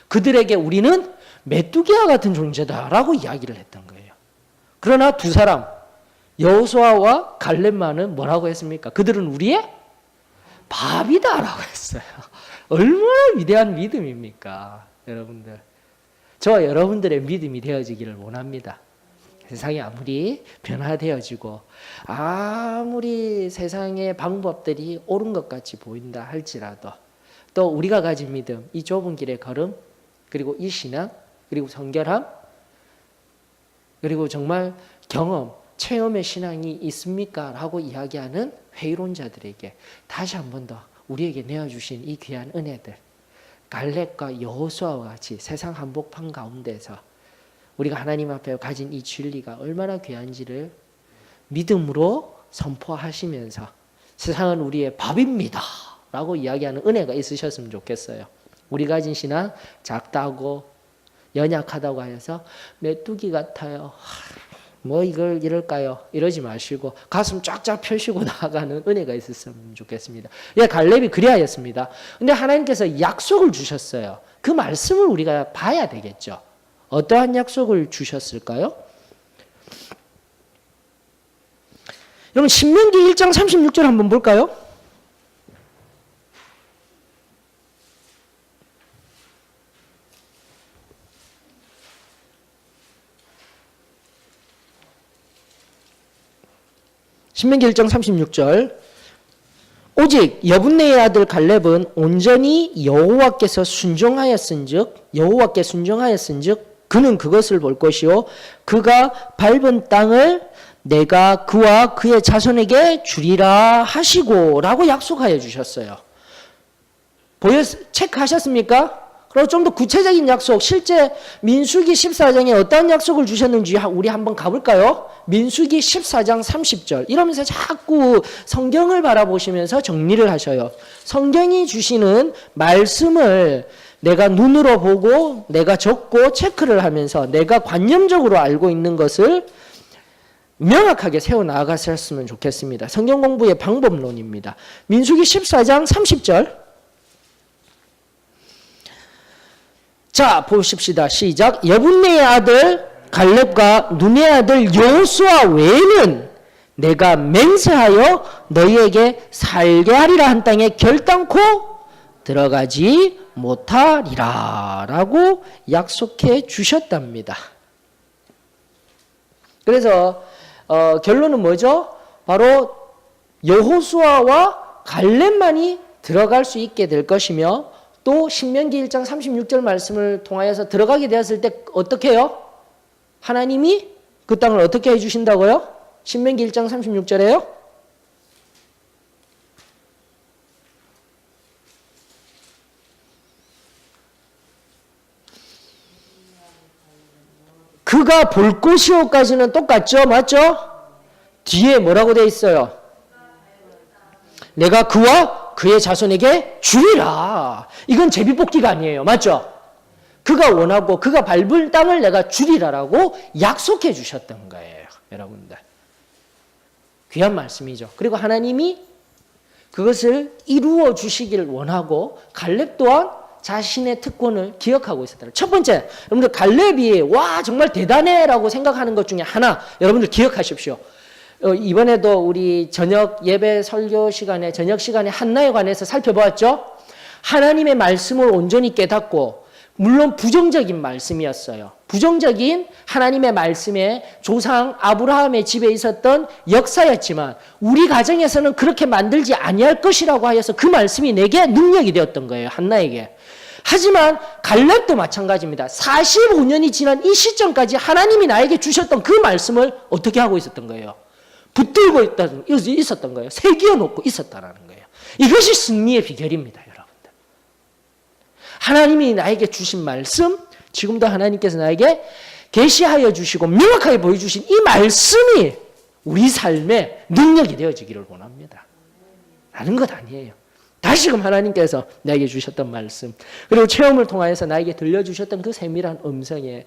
그들에게 우리는 메뚜기와 같은 존재다라고 이야기를 했던 거예요. 그러나 두 사람 여호수아와 갈렙만은 뭐라고 했습니까? 그들은 우리의 밥이다라고 했어요. 얼마나 위대한 믿음입니까? 여러분들. 저와 여러분들의 믿음이 되어지기를 원합니다. 세상이 아무리 변화되어지고 아무리 세상의 방법들이 옳은 것 같이 보인다 할지라도 또 우리가 가진 믿음, 이 좁은 길의 걸음, 그리고 이 신앙, 그리고 성결함, 그리고 정말 경험, 체험의 신앙이 있습니까? 라고 이야기하는 회의론자들에게 다시 한 번 더 우리에게 내어주신 이 귀한 은혜들, 갈렙과 여호수아와 같이 세상 한복판 가운데서 우리가 하나님 앞에 가진 이 진리가 얼마나 귀한지를 믿음으로 선포하시면서 세상은 우리의 밥입니다 라고 이야기하는 은혜가 있으셨으면 좋겠어요. 우리 가진 신앙 작다고 연약하다고 하여서 메뚜기 같아요. 뭐 이걸 이럴까요? 이러지 마시고 가슴 쫙쫙 펴시고 나아가는 은혜가 있었으면 좋겠습니다. 예, 갈렙이 그리하였습니다. 근데 하나님께서 약속을 주셨어요. 그 말씀을 우리가 봐야 되겠죠. 어떠한 약속을 주셨을까요? 여러분 신명기 1장 36절 한번 볼까요? 신명기 1장 36절 오직 여분네의 아들 갈렙은 온전히 여호와께서 순종하였은즉 여호와께 순종하였은즉 그는 그것을 볼 것이요 그가 밟은 땅을 내가 그와 그의 자손에게 주리라 하시고 라고 약속하여 주셨어요. 체크하셨습니까? 그리고 좀 더 구체적인 약속, 실제 민수기 14장에 어떤 약속을 주셨는지 우리 한번 가볼까요? 민수기 14장 30절 이러면서 자꾸 성경을 바라보시면서 정리를 하셔요. 성경이 주시는 말씀을 내가 눈으로 보고 내가 적고 체크를 하면서 내가 관념적으로 알고 있는 것을 명확하게 세워나가셨으면 좋겠습니다. 성경 공부의 방법론입니다. 민수기 14장 30절 자 보십시다. 시작. 여분네의 아들 갈렙과 눈의 아들 여호수아 외에는 내가 맹세하여 너희에게 살게 하리라 한 땅에 결단코 들어가지 못하리라 라고 약속해 주셨답니다. 그래서 결론은 뭐죠? 바로 여호수아와 갈렙만이 들어갈 수 있게 될 것이며 또 신명기 1장 36절 말씀을 통하여서 들어가게 되었을 때 어떻게 해요? 하나님이 그 땅을 어떻게 해주신다고요? 신명기 1장 36절에요? 그가 볼 것이요까지는 똑같죠? 맞죠? 뒤에 뭐라고 돼 있어요? 내가 그와 그의 자손에게 주리라. 이건 제비뽑기가 아니에요. 맞죠? 그가 원하고 그가 밟을 땅을 내가 주리라라고 약속해 주셨던 거예요. 여러분들. 귀한 말씀이죠. 그리고 하나님이 그것을 이루어 주시기를 원하고 갈렙 또한 자신의 특권을 기억하고 있었다. 첫 번째, 여러분들 갈렙이 와 정말 대단해라고 생각하는 것 중에 하나 여러분들 기억하십시오. 이번에도 우리 저녁 예배 설교 시간에 저녁 시간에 한나에 관해서 살펴보았죠. 하나님의 말씀을 온전히 깨닫고 물론 부정적인 말씀이었어요. 부정적인 하나님의 말씀에 조상 아브라함의 집에 있었던 역사였지만 우리 가정에서는 그렇게 만들지 아니할 것이라고 하여서 그 말씀이 내게 능력이 되었던 거예요. 한나에게. 하지만 갈렙도 마찬가지입니다. 45년이 지난 이 시점까지 하나님이 나에게 주셨던 그 말씀을 어떻게 하고 있었던 거예요? 붙들고 있었던 거예요. 새기어 놓고 있었다는 거예요. 이것이 승리의 비결입니다. 여러분들. 하나님이 나에게 주신 말씀, 지금도 하나님께서 나에게 계시하여 주시고 명확하게 보여주신 이 말씀이 우리 삶의 능력이 되어지기를 원합니다. 다른 것 아니에요. 다시금 하나님께서 나에게 주셨던 말씀, 그리고 체험을 통하여서 나에게 들려주셨던 그 세밀한 음성에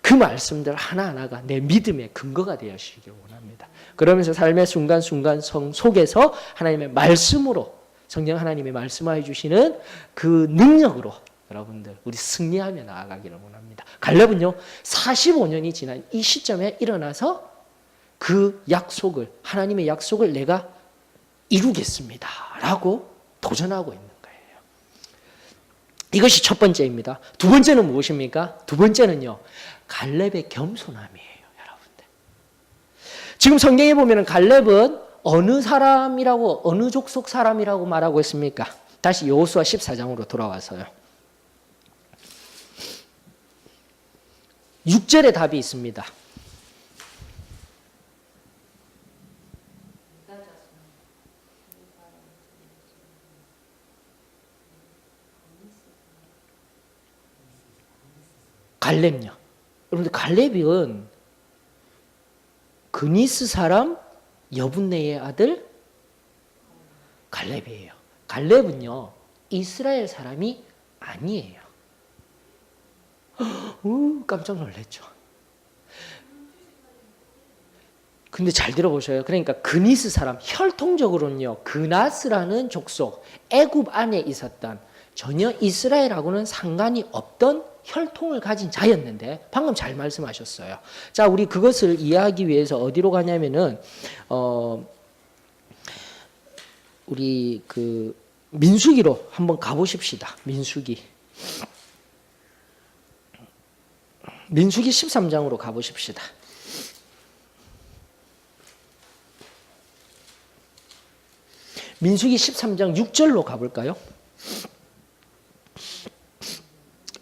그 말씀들 하나하나가 내 믿음의 근거가 되어지기를 원합니다. 그러면서 삶의 순간순간 속에서 하나님의 말씀으로, 성령 하나님의 말씀하여 주시는 그 능력으로 여러분들 우리 승리하며 나아가기를 원합니다. 갈렙은요 45년이 지난 이 시점에 일어나서 그 약속을, 하나님의 약속을 내가 이루겠습니다 라고 도전하고 있는 거예요. 이것이 첫 번째입니다. 두 번째는 무엇입니까? 두 번째는요 갈렙의 겸손함이에요. 여러분들. 지금 성경에 보면 갈렙은 어느 사람이라고, 어느 족속 사람이라고 말하고 있습니까? 다시 여호수아 14장으로 돌아와서요. 6절에 답이 있습니다. 갈렙요. 여러분들 갈렙은 그니스 사람 여분네의 아들 갈렙이에요. 갈렙은요 이스라엘 사람이 아니에요. 깜짝 놀랐죠. 근데 잘 들어보셔요. 그러니까 그니스 사람, 혈통적으로는요 그나스라는 족속, 애굽 안에 있었던 전혀 이스라엘하고는 상관이 없던 혈통을 가진 자였는데 방금 잘 말씀하셨어요. 자, 우리 그것을 이해하기 위해서 어디로 가냐면은 우리 그 민수기로 한번 가보십시다. 민수기 13장으로 가보십시다. 민수기 13장 6절로 가볼까요?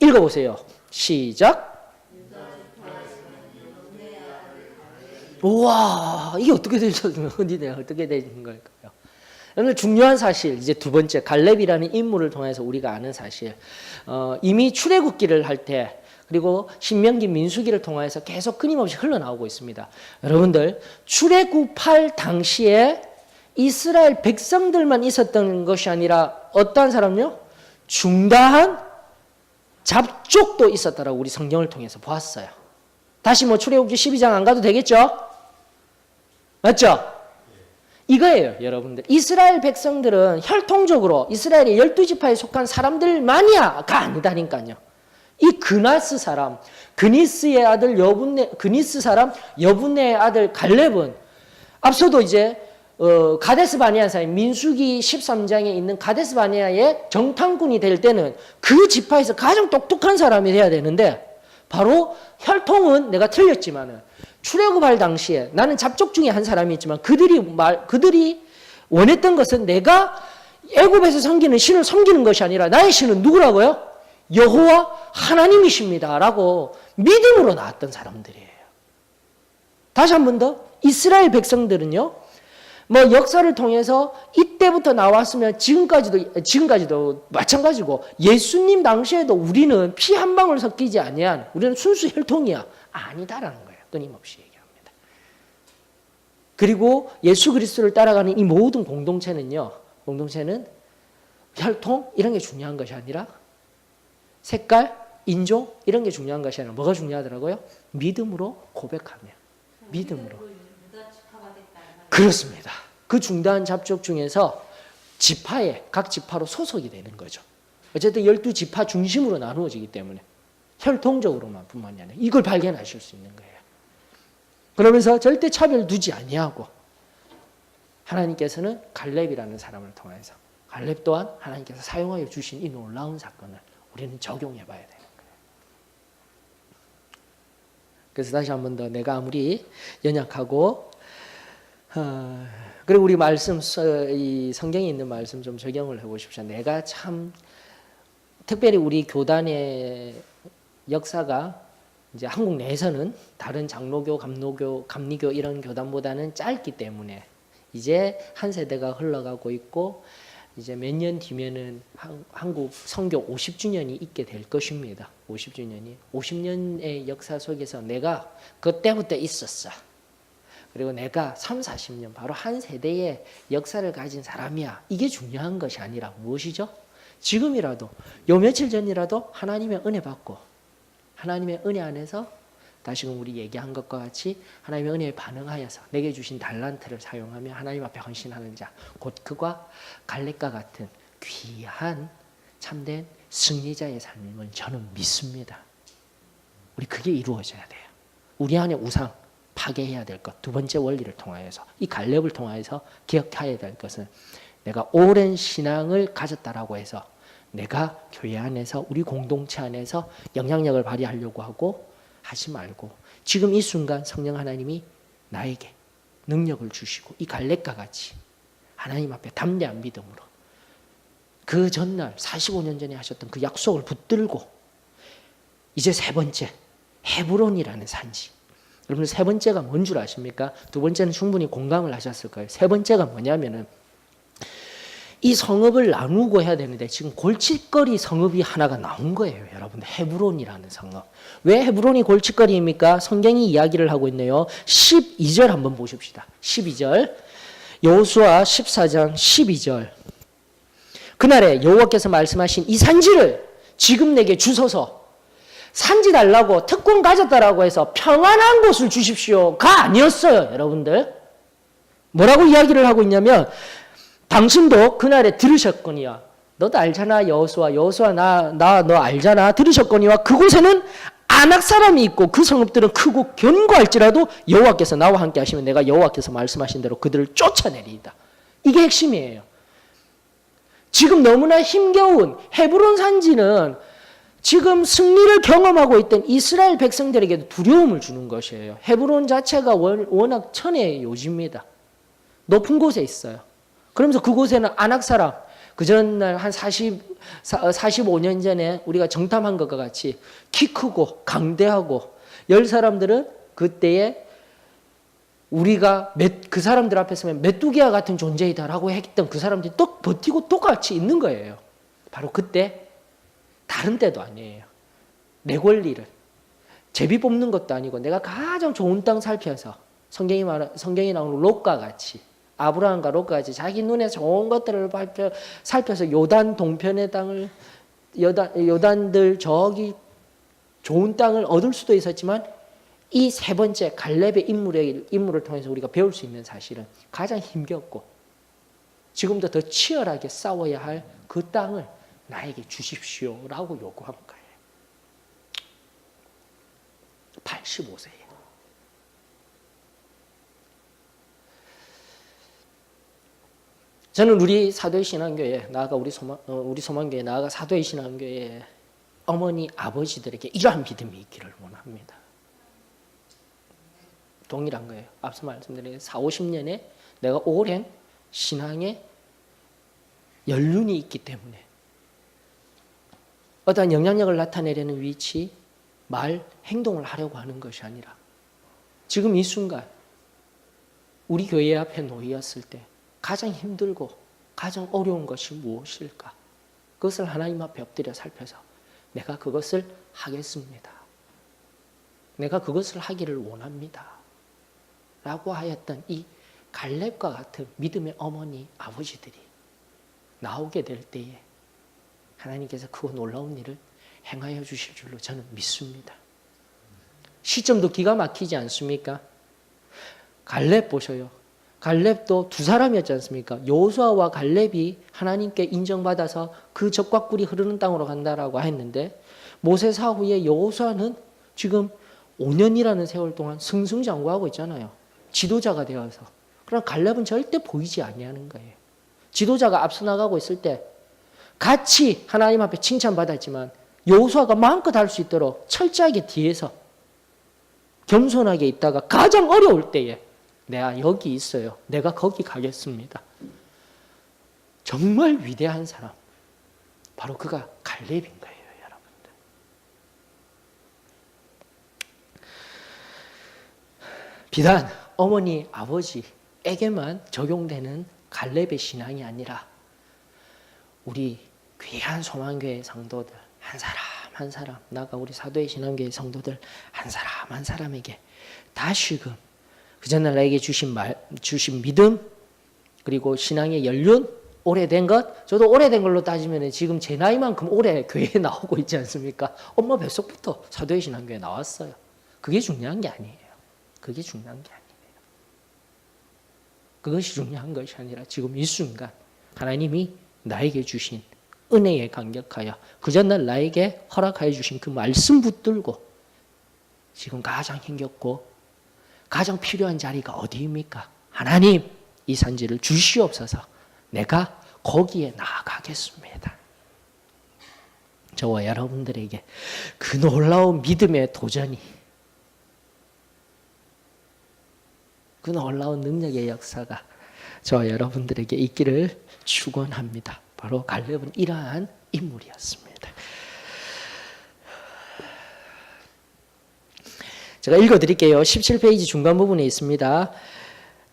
읽어보세요. 시작. 우와, 이게 어떻게 되는 걸까요? 오늘 중요한 사실, 이제 두 번째 갈렙이라는 인물을 통해서 우리가 아는 사실. 이미 출애굽기를 할 때, 그리고 신명기 민수기를 통해서 계속 끊임없이 흘러나오고 있습니다. 여러분들 출애굽할 당시에 이스라엘 백성들만 있었던 것이 아니라 어떠한 사람요? 중다한 잡족도 있었다라고 우리 성경을 통해서 보았어요. 다시 뭐 출애굽기 12장 안 가도 되겠죠? 맞죠? 이거예요, 여러분들. 이스라엘 백성들은 혈통적으로 이스라엘의 12지파에 속한 사람들만이야가 아니다니까요. 이 그나스 사람, 그니스의 아들 그니스 사람 여분네의 아들 갈렙은 앞서도 이제 가데스 바네아 사이 민수기 13장에 있는 가데스 바네아의 정탐꾼이 될 때는 그 지파에서 가장 똑똑한 사람이 돼야 되는데 바로 혈통은 내가 틀렸지만은 출애굽할 당시에 나는 잡족 중에 한 사람이지만 그들이 원했던 것은 내가 애굽에서 섬기는 신을 섬기는 것이 아니라 나의 신은 누구라고요? 여호와 하나님이십니다라고 믿음으로 나왔던 사람들이에요. 다시 한 번 더 이스라엘 백성들은요. 뭐 역사를 통해서 이때부터 나왔으면 지금까지도 마찬가지고 예수님 당시에도 우리는 피 한 방울 섞이지 아니한 우리는 순수 혈통이야. 아니다라는 거예요. 끊임없이 얘기합니다. 그리고 예수 그리스도를 따라가는 이 모든 공동체는 혈통 이런 게 중요한 것이 아니라 색깔, 인종 이런 게 중요한 것이 아니라 뭐가 중요하더라고요? 믿음으로 고백하며 믿음으로. 그렇습니다. 그 중대한 잡족 중에서 지파에 각 지파로 소속이 되는 거죠. 어쨌든 12지파 중심으로 나누어지기 때문에 혈통적으로만 뿐만이 아니라 이걸 발견하실 수 있는 거예요. 그러면서 절대 차별 두지 아니하고 하나님께서는 갈렙이라는 사람을 통해서 갈렙 또한 하나님께서 사용하여 주신 이 놀라운 사건을 우리는 적용해 봐야 되는 거예요. 그래서 다시 한 번 더 내가 아무리 연약하고 그리고 우리 말씀 이 성경에 있는 말씀 좀 적용을 해 보십시오. 내가 참 특별히 우리 교단의 역사가 이제 한국 내에서는 다른 장로교, 감리교 이런 교단보다는 짧기 때문에 이제 한 세대가 흘러가고 있고 이제 몇 년 뒤면은 한국 선교 50주년이 있게 될 것입니다. 50주년이 50년의 역사 속에서 내가 그때부터 있었어. 그리고 내가 3, 40년 바로 한 세대의 역사를 가진 사람이야. 이게 중요한 것이 아니라 무엇이죠? 지금이라도 요 며칠 전이라도 하나님의 은혜 받고 하나님의 은혜 안에서 다시금 우리 얘기한 것과 같이 하나님의 은혜에 반응하여서 내게 주신 달란트를 사용하며 하나님 앞에 헌신하는 자, 곧 그가 갈렙과 같은 귀한 참된 승리자의 삶을 저는 믿습니다. 우리 그게 이루어져야 돼요. 우리 안에 우상 파괴해야 될 것, 두 번째 원리를 통하여서 이 갈렙을 통하여서 기억해야 될 것은 내가 오랜 신앙을 가졌다라고 해서 내가 교회 안에서 우리 공동체 안에서 영향력을 발휘하려고 하고 하지 말고 지금 이 순간 성령 하나님이 나에게 능력을 주시고 이 갈렙과 같이 하나님 앞에 담대한 믿음으로 그 전날 45년 전에 하셨던 그 약속을 붙들고 이제 세 번째 헤브론이라는 산지. 여러분 세 번째가 뭔 줄 아십니까? 두 번째는 충분히 공감을 하셨을 거예요. 세 번째가 뭐냐면은 이 성읍을 나누고 해야 되는데 지금 골칫거리 성읍이 하나가 나온 거예요. 여러분 헤브론이라는 성읍. 왜 헤브론이 골칫거리입니까? 성경이 이야기를 하고 있네요. 12절 한번 보십시다. 12절 여호수아 14장 12절 그날에 여호와께서 말씀하신 이 산지를 지금 내게 주소서. 산지 달라고 특권 가졌다라고 해서 평안한 곳을 주십시오가 아니었어요. 여러분들 뭐라고 이야기를 하고 있냐면 당신도 그날에 들으셨거니와 너도 알잖아 여호수아 나 너 알잖아 들으셨거니와 그곳에는 아낙 사람이 있고 그 성읍들은 크고 견고할지라도 여호와께서 나와 함께 하시면 내가 여호와께서 말씀하신 대로 그들을 쫓아내리이다. 이게 핵심이에요. 지금 너무나 힘겨운 헤브론 산지는 지금 승리를 경험하고 있던 이스라엘 백성들에게도 두려움을 주는 것이에요. 헤브론 자체가 워낙 천혜의 요지입니다. 높은 곳에 있어요. 그러면서 그곳에는 아낙 사람, 그 전날 한 45년 전에 우리가 정탐한 것과 같이 키 크고 강대하고 열 사람들은 그때에 우리가 그 사람들 앞에 서면 메뚜기와 같은 존재이다라고 했던 그 사람들이 또 버티고 똑같이 있는 거예요. 바로 그때 다른 때도 아니에요. 내 권리를 제비 뽑는 것도 아니고 내가 가장 좋은 땅 살펴서 성경이 나오는 롯과 같이 아브라함과 롯과 같이 자기 눈에 좋은 것들을 살펴서 요단 동편의 땅을 요단들 저기 좋은 땅을 얻을 수도 있었지만 이 세 번째 갈렙의 인물을 통해서 우리가 배울 수 있는 사실은 가장 힘겹고 지금도 더 치열하게 싸워야 할 그 땅을 나에게 주십시오라고 요구한 거예요. 85세에. 저는 우리 사도의 신앙교회 나아가 우리 소망교회 나아가 사도의 신앙교회 어머니 아버지들에게 이러한 믿음이 있기를 원합니다. 동일한 거예요. 앞서 말씀드린 40-50년에 내가 오랜 신앙의 연륜이 있기 때문에 어떠한 영향력을 나타내려는 위치, 말, 행동을 하려고 하는 것이 아니라 지금 이 순간 우리 교회 앞에 놓였을 때 가장 힘들고 가장 어려운 것이 무엇일까? 그것을 하나님 앞에 엎드려 살펴서 내가 그것을 하겠습니다. 내가 그것을 하기를 원합니다. 라고 하였던 이 갈렙과 같은 믿음의 어머니, 아버지들이 나오게 될 때에 하나님께서 크고 놀라운 일을 행하여 주실 줄로 저는 믿습니다. 시점도 기가 막히지 않습니까? 갈렙 보셔요. 갈렙도 두 사람이었지 않습니까? 여호수아와 갈렙이 하나님께 인정받아서 그 적과 꿀이 흐르는 땅으로 간다라고 했는데 모세 사후에 여호수아는 지금 5년이라는 세월 동안 승승장구하고 있잖아요. 지도자가 되어서. 그럼 갈렙은 절대 보이지 아니하는 거예요. 지도자가 앞서 나가고 있을 때 같이 하나님 앞에 칭찬받았지만 여호수아가 마음껏 할 수 있도록 철저하게 뒤에서 겸손하게 있다가 가장 어려울 때에 내가 여기 있어요. 내가 거기 가겠습니다. 정말 위대한 사람. 바로 그가 갈렙인 거예요, 여러분들. 비단 어머니, 아버지에게만 적용되는 갈렙의 신앙이 아니라 우리 귀한 소망교회 성도들 한 사람 한 사람, 나가 우리 사도의 신앙교회 성도들 한 사람 한 사람에게 다시금 그 전날 나에게 주신 믿음, 그리고 신앙의 연륜, 오래된 것. 저도 오래된 걸로 따지면 지금 제 나이만큼 오래 교회에 나오고 있지 않습니까? 엄마 뱃속부터 사도의 신앙교회에 나왔어요. 그게 중요한 게 아니에요. 그게 중요한 게 아니에요. 그것이 중요한 것이 아니라 지금 이 순간 하나님이 나에게 주신 은혜에 감격하여 그 전날 나에게 허락하여 주신 그 말씀 붙들고 지금 가장 힘겹고 가장 필요한 자리가 어디입니까? 하나님, 이 산지를 주시옵소서. 내가 거기에 나아가겠습니다. 저와 여러분들에게 그 놀라운 믿음의 도전이, 그 놀라운 능력의 역사가 저와 여러분들에게 있기를 축원합니다. 바로 갈렙은 이러한 인물이었습니다. 제가 읽어드릴게요. 17페이지 중간 부분에 있습니다.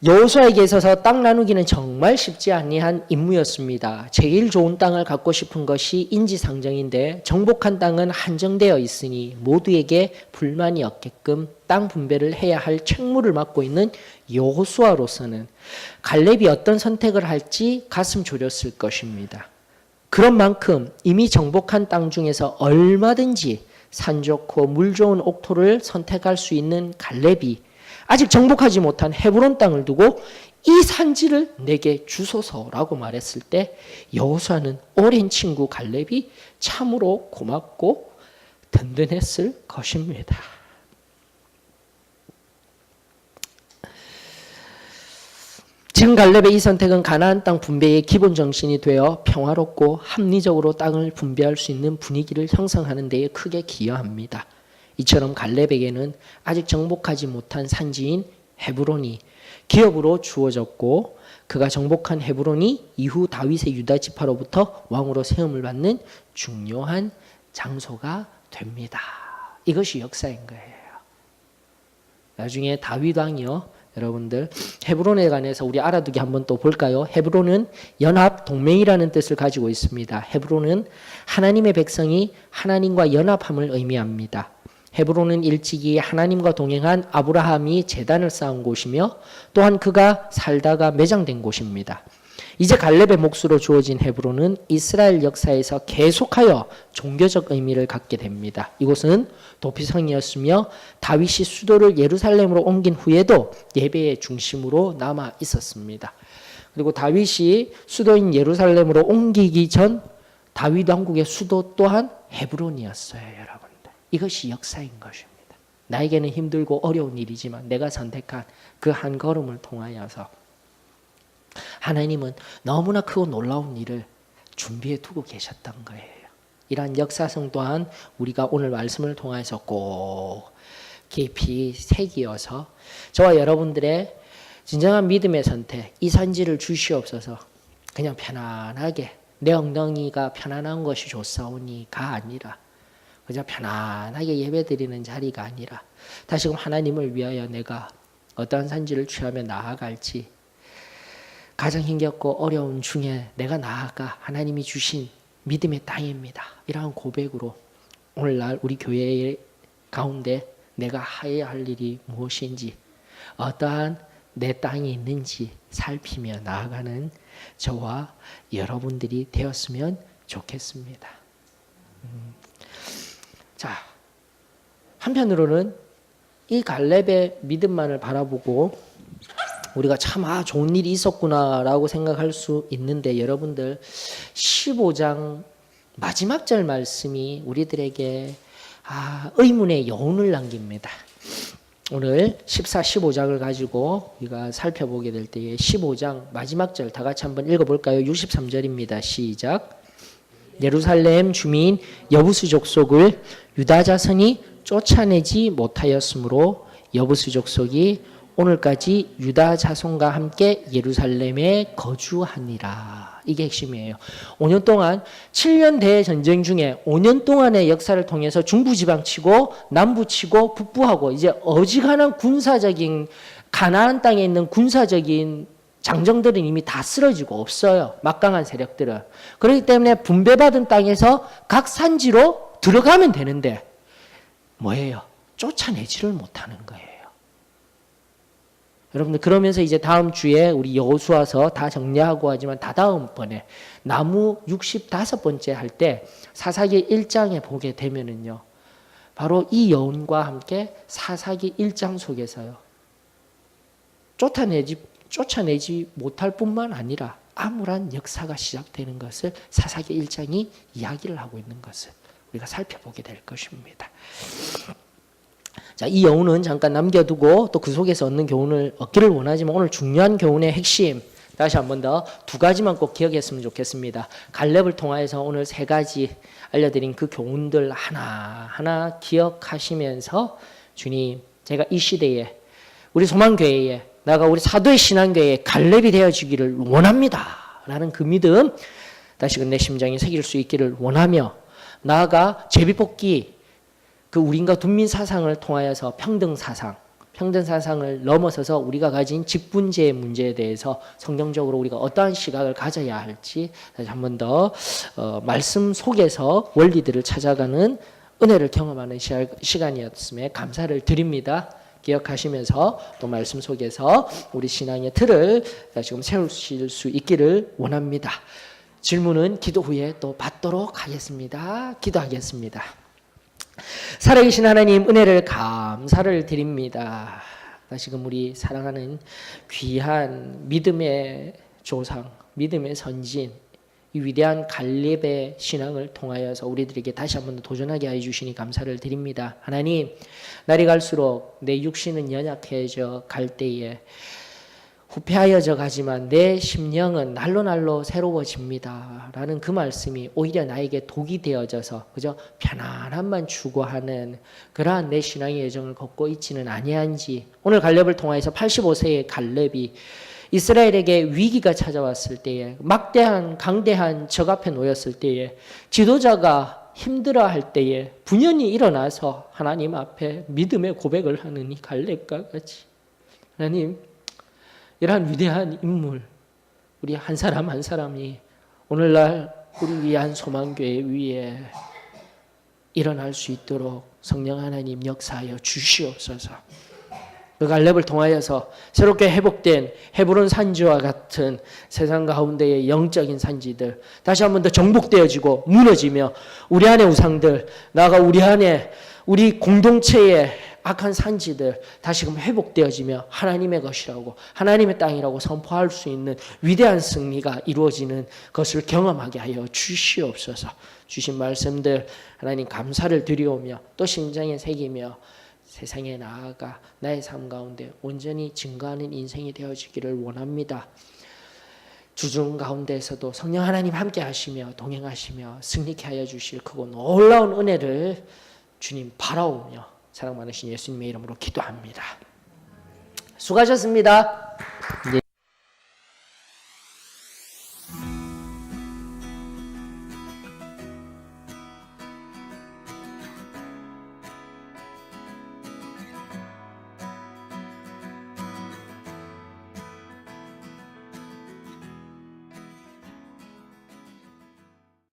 여호수아에게 있어서 땅 나누기는 정말 쉽지 아니한 임무였습니다. 제일 좋은 땅을 갖고 싶은 것이 인지상정인데 정복한 땅은 한정되어 있으니 모두에게 불만이 없게끔 땅 분배를 해야 할 책무를 맡고 있는 여호수아로서는 갈렙이 어떤 선택을 할지 가슴 졸였을 것입니다. 그런 만큼 이미 정복한 땅 중에서 얼마든지 산 좋고 물 좋은 옥토를 선택할 수 있는 갈렙이 아직 정복하지 못한 헤브론 땅을 두고 이 산지를 내게 주소서라고 말했을 때 여호수아는 오랜 친구 갈렙이 참으로 고맙고 든든했을 것입니다. 지금 갈렙의 이 선택은 가나안 땅 분배의 기본 정신이 되어 평화롭고 합리적으로 땅을 분배할 수 있는 분위기를 형성하는 데에 크게 기여합니다. 이처럼 갈렙에게는 아직 정복하지 못한 산지인 헤브론이 기업으로 주어졌고 그가 정복한 헤브론이 이후 다윗의 유다 지파로부터 왕으로 세움을 받는 중요한 장소가 됩니다. 이것이 역사인 거예요. 나중에 다윗 왕이요. 여러분들 헤브론에 관해서 우리 알아두기 한번 또 볼까요? 헤브론은 연합, 동맹이라는 뜻을 가지고 있습니다. 헤브론은 하나님의 백성이 하나님과 연합함을 의미합니다. 헤브론은 일찍이 하나님과 동행한 아브라함이 제단을 쌓은 곳이며 또한 그가 살다가 매장된 곳입니다. 이제 갈렙의 몫으로 주어진 헤브론은 이스라엘 역사에서 계속하여 종교적 의미를 갖게 됩니다. 이곳은 도피성이었으며 다윗이 수도를 예루살렘으로 옮긴 후에도 예배의 중심으로 남아 있었습니다. 그리고 다윗이 수도인 예루살렘으로 옮기기 전 다윗 왕국의 수도 또한 헤브론이었어요, 여러분들. 이것이 역사인 것입니다. 나에게는 힘들고 어려운 일이지만 내가 선택한 그 한 걸음을 통하여서 하나님은 너무나 크고 놀라운 일을 준비해 두고 계셨던 거예요. 이러한 역사성 또한 우리가 오늘 말씀을 통해서 꼭 깊이 새기어서 저와 여러분들의 진정한 믿음의 선택, 이 산지를 주시옵소서. 그냥 편안하게 내 엉덩이가 편안한 것이 좋사오니가 아니라 그저 편안하게 예배드리는 자리가 아니라 다시금 하나님을 위하여 내가 어떠한 산지를 취하며 나아갈지 가장 힘겹고 어려운 중에 내가 나아가 하나님이 주신 믿음의 땅입니다. 이러한 고백으로 오늘날 우리 교회 가운데 내가 해야 할 일이 무엇인지 어떠한 내 땅이 있는지 살피며 나아가는 저와 여러분들이 되었으면 좋겠습니다. 자, 한편으로는 이 갈렙의 믿음만을 바라보고 우리가 참 좋은 일이 있었구나라고 생각할 수 있는데, 여러분들 15장 마지막 절 말씀이 우리들에게 의문의 여운을 남깁니다. 오늘 14, 15장을 가지고 우리가 살펴보게 될 때에 15장 마지막 절 다 같이 한번 읽어볼까요? 63절입니다. 시작. 예루살렘 주민 여부수 족속을 유다 자손이 쫓아내지 못하였으므로 여부수 족속이 오늘까지 유다 자손과 함께 예루살렘에 거주하니라. 이게 핵심이에요. 5년 동안 7년 대전쟁 중에 5년 동안의 역사를 통해서 중부지방 치고 남부 치고 북부하고 이제 어지간한 군사적인 가나안 땅에 있는 군사적인 장정들은 이미 다 쓰러지고 없어요. 막강한 세력들은. 그렇기 때문에 분배받은 땅에서 각 산지로 들어가면 되는데 뭐예요? 쫓아내지를 못하는 거예요. 여러분들 그러면서 이제 다음 주에 우리 여호수아서 다 정리하고 하지만 다다음번에 나무 65번째 할 때 사사기 1장에 보게 되면은요. 바로 이 여운과 함께 사사기 1장 속에서요. 쫓아내지 못할 뿐만 아니라 암울한 역사가 시작되는 것을 사사기 1장이 이야기를 하고 있는 것을 우리가 살펴보게 될 것입니다. 자, 이 여운은 잠깐 남겨두고 또 그 속에서 얻는 교훈을 얻기를 원하지만 오늘 중요한 교훈의 핵심 다시 한 번 더 두 가지만 꼭 기억했으면 좋겠습니다. 갈렙을 통하여서 오늘 세 가지 알려드린 그 교훈들 하나하나 기억하시면서 주님, 제가 이 시대에 우리 소망교회에 나가 우리 사도의 신앙교회에 갈렙이 되어지기를 원합니다 라는 그 믿음 다시금 내 심장에 새길 수 있기를 원하며 나아가 제비뽑기 그 우린과 둔민 사상을 통하여서 평등 사상을 넘어서서 우리가 가진 직분제의 문제에 대해서 성경적으로 우리가 어떠한 시각을 가져야 할지 다시 한 번 더 말씀 속에서 원리들을 찾아가는 은혜를 경험하는 시간이었음에 감사를 드립니다. 기억하시면서 또 말씀 속에서 우리 신앙의 틀을 다시금 세우실 수 있기를 원합니다. 질문은 기도 후에 또 받도록 하겠습니다. 기도하겠습니다. 살아계신 하나님, 은혜를 감사를 드립니다. 다시금 우리 사랑하는 귀한 믿음의 조상, 믿음의 선진, 이 위대한 갈렙의 신앙을 통하여서 우리들에게 다시 한 번 더 도전하게 해주시니 감사를 드립니다. 하나님, 날이 갈수록 내 육신은 연약해져 갈 때에 후패하여져 가지만 내 심령은 날로 새로워집니다 라는 그 말씀이 오히려 나에게 독이 되어져서 그저 편안함만 추구하는 그러한 내 신앙의 여정을 걷고 있지는 아니한지, 오늘 갈렙을 통하여서 85세의 갈렙이 이스라엘에게 위기가 찾아왔을 때에, 막대한 강대한 적 앞에 놓였을 때에, 지도자가 힘들어할 때에 분연히 일어나서 하나님 앞에 믿음의 고백을 하는 이 갈렙과 같이 하나님, 이러한 위대한 인물, 우리 한 사람 한 사람이 오늘날 우리 위한 소망교회 위에 일어날 수 있도록 성령 하나님 역사하여 주시옵소서. 그 갈렙을 통하여서 새롭게 회복된 헤브론 산지와 같은 세상 가운데의 영적인 산지들 다시 한 번 더 정복되어지고 무너지며 우리 안의 우상들, 나아가 우리 안에 우리 공동체의 악한 산지들 다시금 회복되어지며 하나님의 것이라고, 하나님의 땅이라고 선포할 수 있는 위대한 승리가 이루어지는 것을 경험하게 하여 주시옵소서. 주신 말씀들 하나님 감사를 드리오며 또 심장에 새기며 세상에 나아가 나의 삶 가운데 온전히 증거하는 인생이 되어지기를 원합니다. 주중 가운데에서도 성령 하나님 함께 하시며 동행하시며 승리케 하여 주실 크고 놀라운 은혜를 주님 바라오며 사랑 많으신 예수님의 이름으로 기도합니다. 수고하셨습니다.